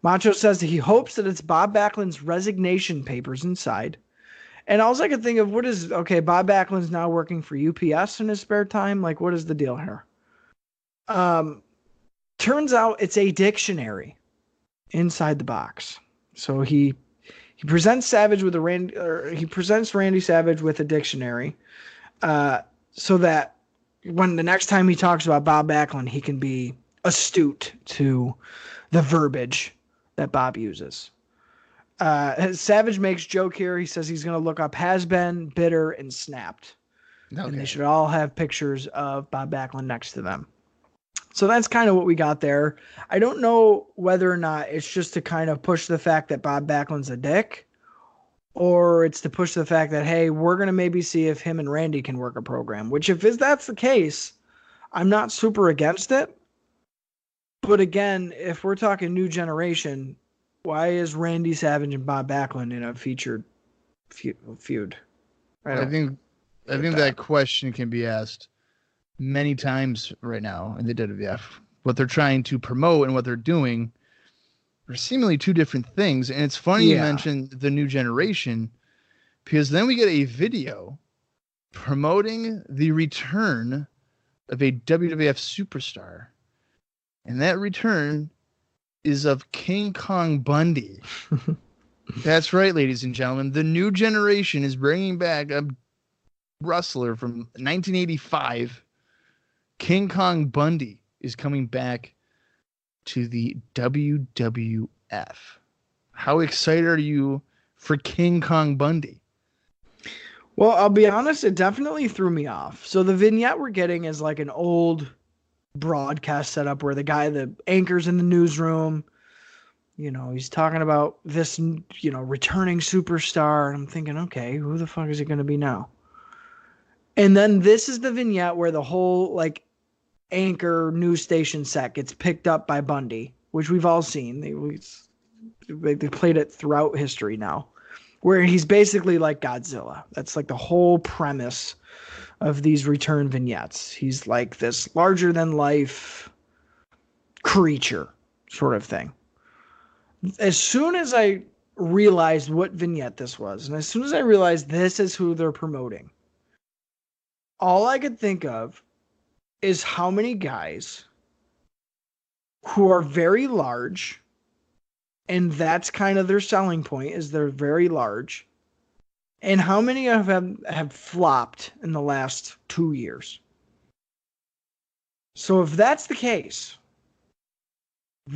Macho says that he hopes that it's Bob Backlund's resignation papers inside. And all I could think of, Bob Backlund's now working for UPS in his spare time? Like, what is the deal here? Turns out it's a dictionary inside the box. So he presents Savage with Randy Savage with a dictionary, so that when the next time he talks about Bob Backlund, he can be astute to the verbiage that Bob uses. Savage makes joke here. He says he's going to look up has been, bitter, and snapped. Okay. And they should all have pictures of Bob Backlund next to them. So that's kind of what we got there. I don't know whether or not it's just to kind of push the fact that Bob Backlund's a dick, or it's to push the fact that, hey, we're going to maybe see if him and Randy can work a program, which if that's the case, I'm not super against it. But again, if we're talking new generation, why is Randy Savage and Bob Backlund in a featured feud? I think that question can be asked many times right now in the WWF. What they're trying to promote and what they're doing are seemingly two different things. And it's funny you mentioned the new generation, because then we get a video promoting the return of a WWF superstar. And that return is of King Kong Bundy. That's right, ladies and gentlemen. The new generation is bringing back a wrestler from 1985. King Kong Bundy is coming back to the WWF. How excited are you for King Kong Bundy? Well, I'll be honest, it definitely threw me off. So the vignette we're getting is like an old broadcast setup where the anchor's in the newsroom. He's talking about this, returning superstar. And I'm thinking, okay, who the fuck is it going to be now? And then this is the vignette where the whole anchor news station set gets picked up by Bundy, which we've all seen. They played it throughout history now, where he's basically like Godzilla. That's like the whole premise of these return vignettes. He's like this larger than life creature sort of thing. As soon as I realized what vignette this was, and as soon as I realized this is who they're promoting, all I could think of is how many guys who are very large, and that's kind of their selling point, is they're very large, and how many of them have flopped in the last 2 years. So if that's the case,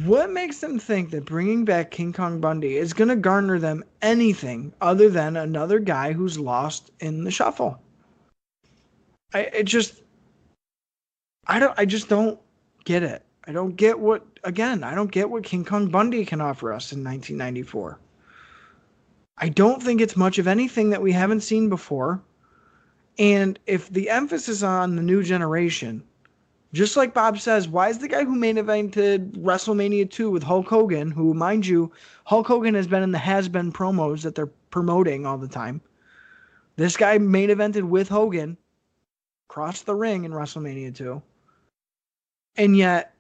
what makes them think that bringing back King Kong Bundy is going to garner them anything other than another guy who's lost in the shuffle? I just don't get it. I don't get what King Kong Bundy can offer us in 1994. I don't think it's much of anything that we haven't seen before. And if the emphasis on the new generation, just like Bob says, why is the guy who main evented WrestleMania 2 with Hulk Hogan, who, mind you, Hulk Hogan has been in the has-been promos that they're promoting all the time. This guy main evented with Hogan, crossed the ring in WrestleMania 2. And yet,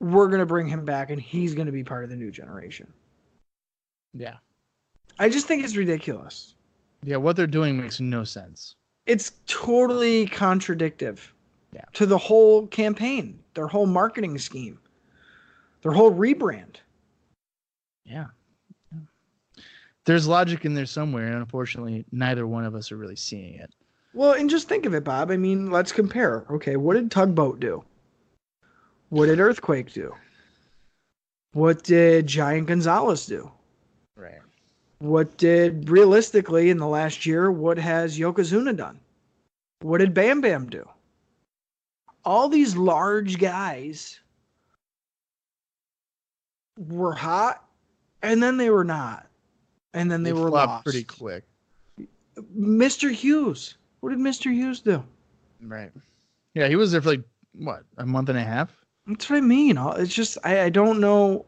we're going to bring him back and he's going to be part of the new generation. Yeah. I just think it's ridiculous. Yeah, what they're doing makes no sense. It's totally contradictive to the whole campaign, their whole marketing scheme, their whole rebrand. Yeah. There's logic in there somewhere, and unfortunately, neither one of us are really seeing it. Well, and just think of it, Bob. I mean, let's compare. Okay, what did Tugboat do? What did Earthquake do? What did Giant Gonzalez do? Right. What did, realistically, in the last year, what has Yokozuna done? What did Bam Bam do? All these large guys were hot, and then they were not. And then they were flopped lost. pretty quick. Mr. Hughes. What did Mr. Hughes do? Right. Yeah, he was there for like, what, a month and a half? That's what I mean. It's just, I don't know.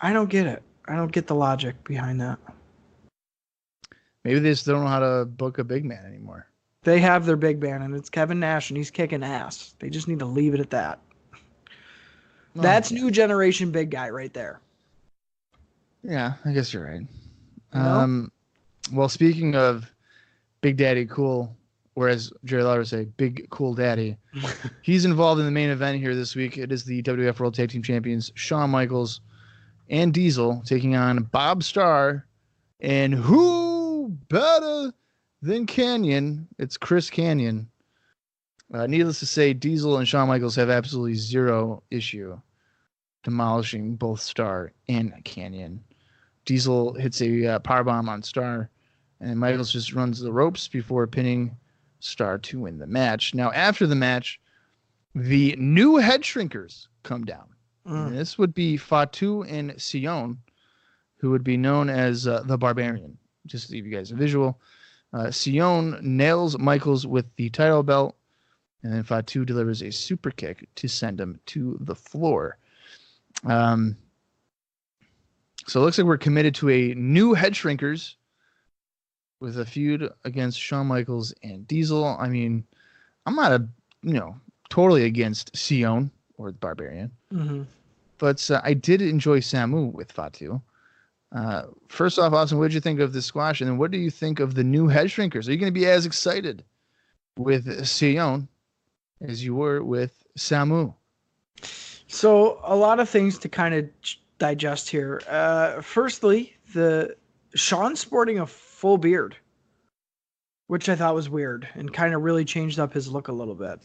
I don't get it. I don't get the logic behind that. Maybe they just don't know how to book a big man anymore. They have their big man, and it's Kevin Nash, and he's kicking ass. They just need to leave it at that. That's new generation big guy right there. Yeah, I guess you're right. You know? Well, speaking of Big Daddy Cool, or as Jerry Lawler would say, Big Cool Daddy, he's involved in the main event here this week. It is the WWF World Tag Team Champions, Shawn Michaels and Diesel, taking on Bob Starr. And who better than Canyon? It's Chris Canyon. Needless to say, Diesel and Shawn Michaels have absolutely zero issue demolishing both Starr and Canyon. Diesel hits a powerbomb on Starr, and Michaels just runs the ropes before pinning Starr to win the match. Now, after the match, the new head shrinkers come down. And this would be Fatu and Sion, who would be known as the Barbarian. Just to give you guys a visual. Sion nails Michaels with the title belt, and then Fatu delivers a super kick to send him to the floor. So it looks like we're committed to a new head shrinkers with a feud against Shawn Michaels and Diesel. I mean, I'm not totally against Sion or the Barbarian, but I did enjoy Samu with Fatu. First off, Austin, what did you think of this squash? And then what do you think of the new head shrinkers? Are you going to be as excited with Sion as you were with Samu? So a lot of things to kind of digest here. Firstly, the Shawn sporting a full beard, which I thought was weird and kind of really changed up his look a little bit.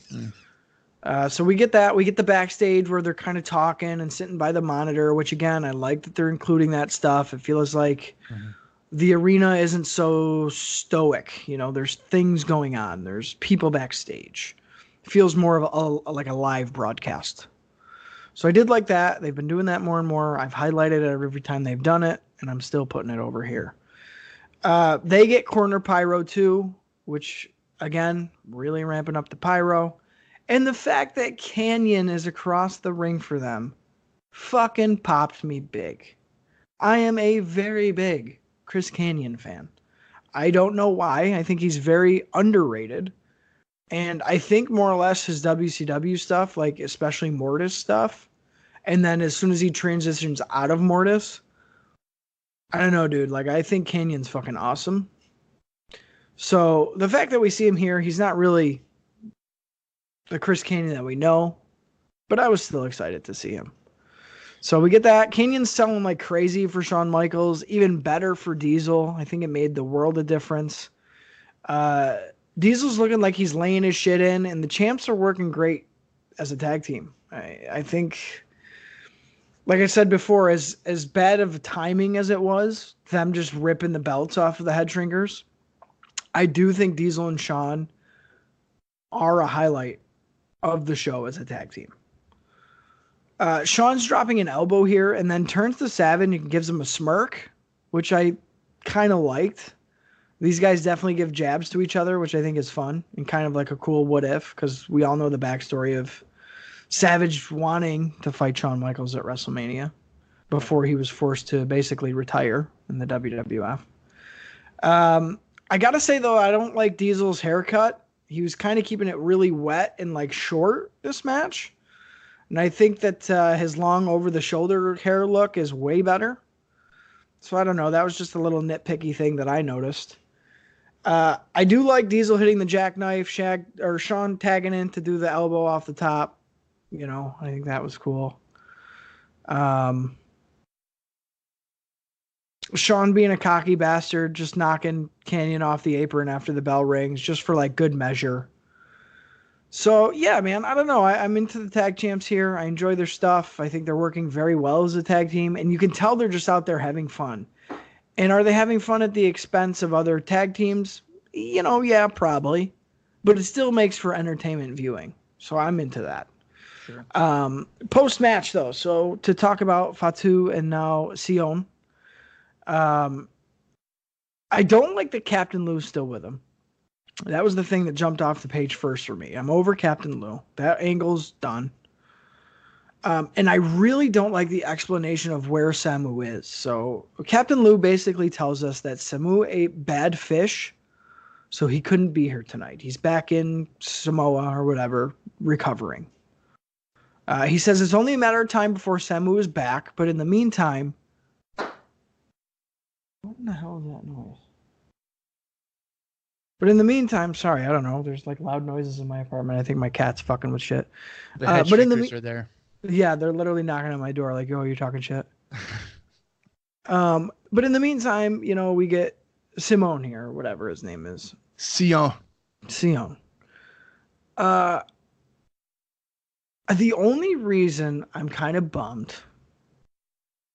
So we get that. We get the backstage where they're kind of talking and sitting by the monitor, which again, I like that they're including that stuff. It feels like the arena isn't so stoic. You know, there's things going on. There's people backstage. It feels more of like a live broadcast. So I did like that. They've been doing that more and more. I've highlighted it every time they've done it, and I'm still putting it over here. They get corner pyro too, which, again, really ramping up the pyro. And the fact that Canyon is across the ring for them fucking popped me big. I am a very big Chris Canyon fan. I don't know why. I think he's very underrated. And I think more or less his WCW stuff, like especially Mortis stuff, and then as soon as he transitions out of Mortis, I don't know, dude. Like, I think Canyon's fucking awesome. So the fact that we see him here, he's not really the Chris Canyon that we know, but I was still excited to see him. So we get that. Canyon's selling like crazy for Shawn Michaels, even better for Diesel. I think it made the world a difference. Diesel's looking like he's laying his shit in, and the champs are working great as a tag team. I think, like I said before, as bad of timing as it was, them just ripping the belts off of the head shrinkers, I do think Diesel and Shawn are a highlight of the show as a tag team. Shawn's dropping an elbow here and then turns to Savage and gives him a smirk, which I kind of liked. These guys definitely give jabs to each other, which I think is fun and kind of like a cool what if, because we all know the backstory of Savage wanting to fight Shawn Michaels at WrestleMania before he was forced to basically retire in the WWF. I got to say, though, I don't like Diesel's haircut. He was kind of keeping it really wet and like short this match. And I think that his long over-the-shoulder hair look is way better. So I don't know. That was just a little nitpicky thing that I noticed. I do like Diesel hitting the jackknife, Shawn tagging in to do the elbow off the top. You know, I think that was cool. Shawn being a cocky bastard, just knocking Canyon off the apron after the bell rings, just for like good measure. So yeah, man, I don't know. I'm into the tag champs here. I enjoy their stuff. I think they're working very well as a tag team, and you can tell they're just out there having fun. And are they having fun at the expense of other tag teams? Yeah, probably. But it still makes for entertainment viewing. So I'm into that. Sure. Post-match, though. So to talk about Fatu and now Sion. I don't like that Captain Lou's still with him. That was the thing that jumped off the page first for me. I'm over Captain Lou. That angle's done. And I really don't like the explanation of where Samu is. So Captain Lou basically tells us that Samu ate bad fish, so he couldn't be here tonight. He's back in Samoa or whatever, recovering. He says it's only a matter of time before Samu is back, but in the meantime... What in the hell is that noise? But in the meantime, sorry, I don't know. There's like loud noises in my apartment. I think my cat's fucking with shit. The head shrinkers are there. Yeah, they're literally knocking on my door like, "Oh, you're talking shit." But in the meantime, we get Simone here, or whatever his name is. Sion. The only reason I'm kind of bummed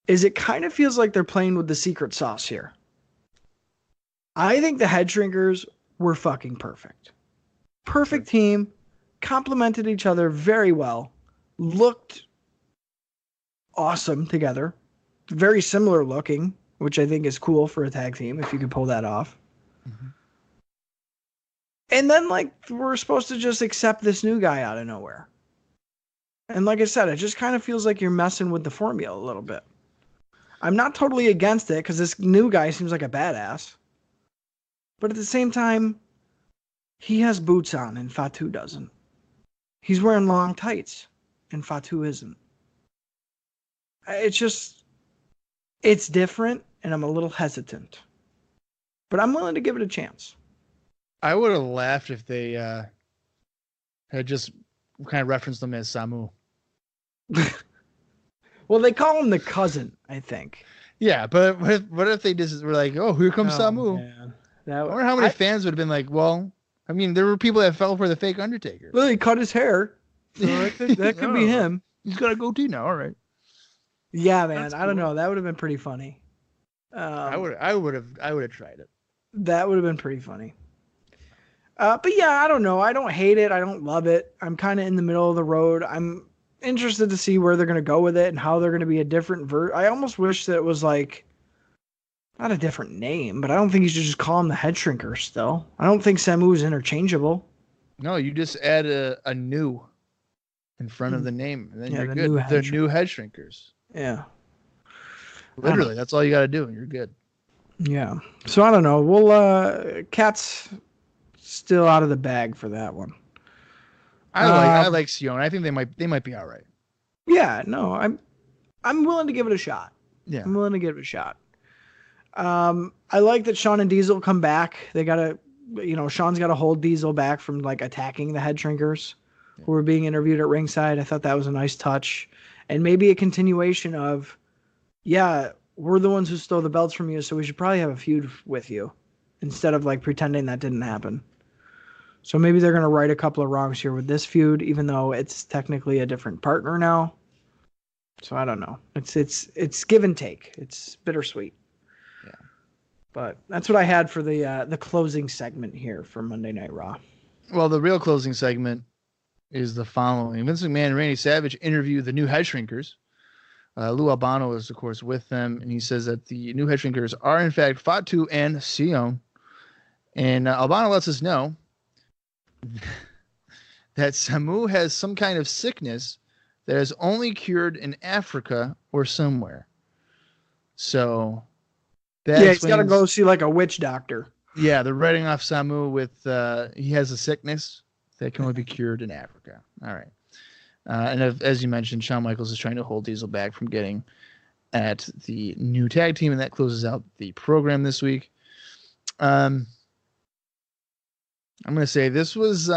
is it kind of feels like they're playing with the secret sauce here. I think the head shrinkers were fucking perfect. Perfect team, complemented each other very well, looked awesome together, very similar looking, which I think is cool for a tag team if you could pull that off. Mm-hmm. And then we're supposed to just accept this new guy out of nowhere. And like I said, it just kind of feels like you're messing with the formula a little bit. I'm not totally against it because this new guy seems like a badass. But at the same time, he has boots on and Fatu doesn't. He's wearing long tights and Fatu isn't. It's different and I'm a little hesitant. But I'm willing to give it a chance. I would have laughed if they had just kind of referenced him as Samu. Well, they call him the cousin, I think. Yeah, but what if they just were like, "Oh, here comes Samu"? Man. I wonder how many fans would have been like, "Well, I mean, there were people that fell for the fake Undertaker." Well, he cut his hair, so that could be him. He's got a goatee now. All right. Yeah, man. I don't know. That would have been pretty funny. I would have tried it. That would have been pretty funny. But yeah, I don't know. I don't hate it. I don't love it. I'm kind of in the middle of the road. I'm interested to see where they're going to go with it and how they're going to be a different I almost wish that it was not a different name, but I don't think you should just call him the Head Shrinker still. I don't think Samu is interchangeable. No, you just add a new in front of the name, and then you're good. New Head Shrinkers. Yeah. Literally, that's all you got to do, and you're good. Yeah. So I don't know. We'll Cat's still out of the bag for that one. I like Sion. I think they might be all right. Yeah, no, I'm willing to give it a shot. Yeah. I'm willing to give it a shot. I like that Sean and Diesel come back. They gotta, Sean's got to hold Diesel back from attacking the Head Shrinkers who were being interviewed at ringside. I thought that was a nice touch, and maybe a continuation of, yeah, we're the ones who stole the belts from you, so we should probably have a feud with you, instead of pretending that didn't happen. So maybe they're gonna right a couple of wrongs here with this feud, even though it's technically a different partner now. So I don't know. It's give and take. It's bittersweet. Yeah. But that's what I had for the closing segment here for Monday Night Raw. Well, the real closing segment is the following. Vince McMahon and Randy Savage interview the new Head Shrinkers. Lou Albano is, of course, with them, and he says that the new Head Shrinkers are, in fact, Fatu and Sion. And Albano lets us know that Samu has some kind of sickness that is only cured in Africa or somewhere. So he's got to go see a witch doctor. Yeah, they're writing off Samu with he has a sickness that can only be cured in Africa. All right. And as you mentioned, Shawn Michaels is trying to hold Diesel back from getting at the new tag team, and that closes out the program this week. I'm going to say this was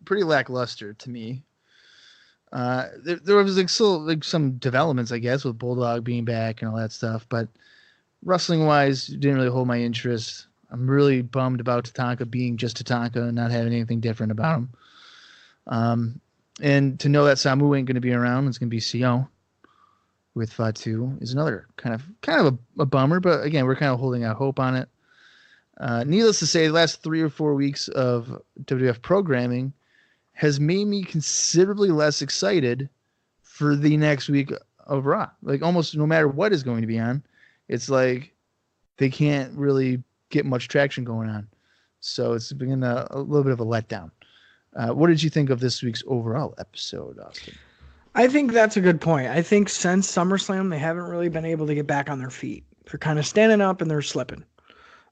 pretty lackluster to me. There was still some developments, I guess, with Bulldog being back and all that stuff, but wrestling-wise, didn't really hold my interest. I'm really bummed about Tatanka being just Tatanka and not having anything different about him. And to know that Samu ain't going to be around, it's going to be Sion with Fatu is another kind of a bummer, but again, we're kind of holding out hope on it. Needless to say, the last 3 or 4 weeks of WWF programming has made me considerably less excited for the next week of Raw. Like almost no matter what is going to be on, it's like they can't really get much traction going on. So it's been a little bit of a letdown. What did you think of this week's overall episode, Austin? I think that's a good point. I think since SummerSlam, they haven't really been able to get back on their feet. They're kind of standing up and they're slipping.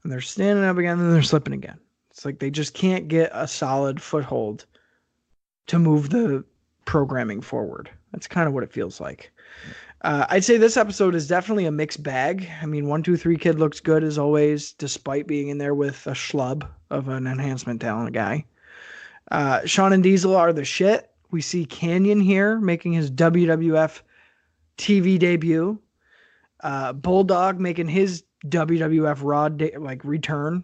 And they're standing up again and they're slipping again. It's like they just can't get a solid foothold to move the programming forward. That's kind of what it feels like. I'd say this episode is definitely a mixed bag. I mean, 1, 2, 3 Kid looks good as always, despite being in there with a schlub of an enhancement talent guy. Shawn and Diesel are the shit. We see Canyon here making his WWF TV debut. Bulldog making his WWF Raw return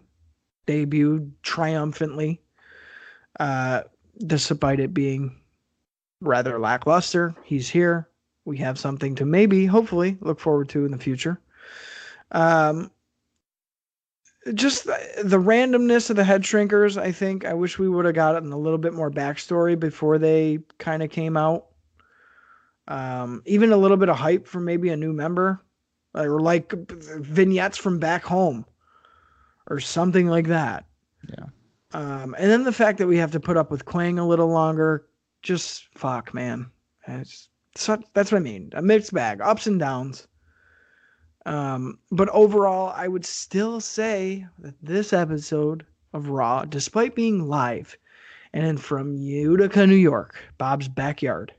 debut triumphantly, despite it being rather lackluster. He's here. We have something to maybe, hopefully, look forward to in the future. Just the randomness of the head shrinkers, I think. I wish we would have gotten a little bit more backstory before they kind of came out. Even a little bit of hype for maybe a new member. Or like vignettes from back home. Or something like that. Yeah. And then the fact that we have to put up with Quang a little longer. Just fuck, man. That's what I mean. A mixed bag. Ups and downs. But overall, I would still say that this episode of Raw, despite being live and from Utica, New York, Bob's backyard,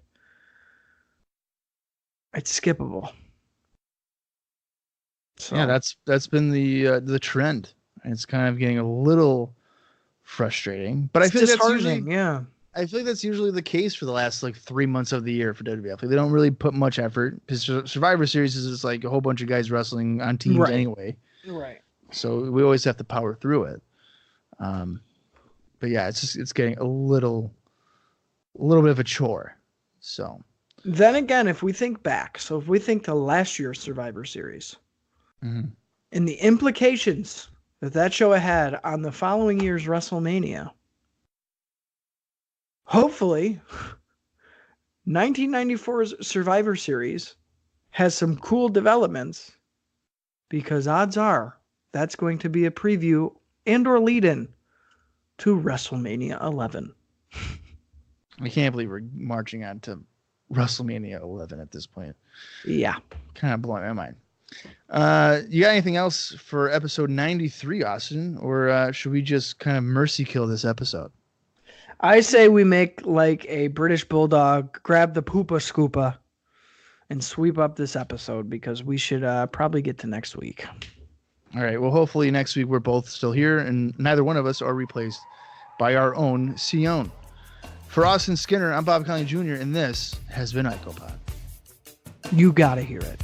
it's skippable. So, yeah, that's been the trend. And it's kind of getting a little frustrating. But I feel that's usually I feel like that's usually the case for the last 3 months of the year for WWF. Like, they don't really put much effort because Survivor Series is just like a whole bunch of guys wrestling on teams anyway. Right. So we always have to power through it. But yeah, it's getting a little bit of a chore. So then again, if we think back, if we think to last year's Survivor Series and the implications that show had on the following year's WrestleMania. Hopefully, 1994's Survivor Series has some cool developments because odds are that's going to be a preview and or lead-in to WrestleMania 11. I can't believe we're marching on to WrestleMania 11 at this point. Yeah. Kind of blowing my mind. You got anything else for episode 93, Austin? Or should we just kind of mercy kill this episode? I say we make like a British Bulldog, grab the poopa scoopa, and sweep up this episode because we should probably get to next week. All right. Well, hopefully next week we're both still here and neither one of us are replaced by our own Sion. For Austin Skinner, I'm Bob Conley Jr., and this has been IcoPod. You gotta hear it.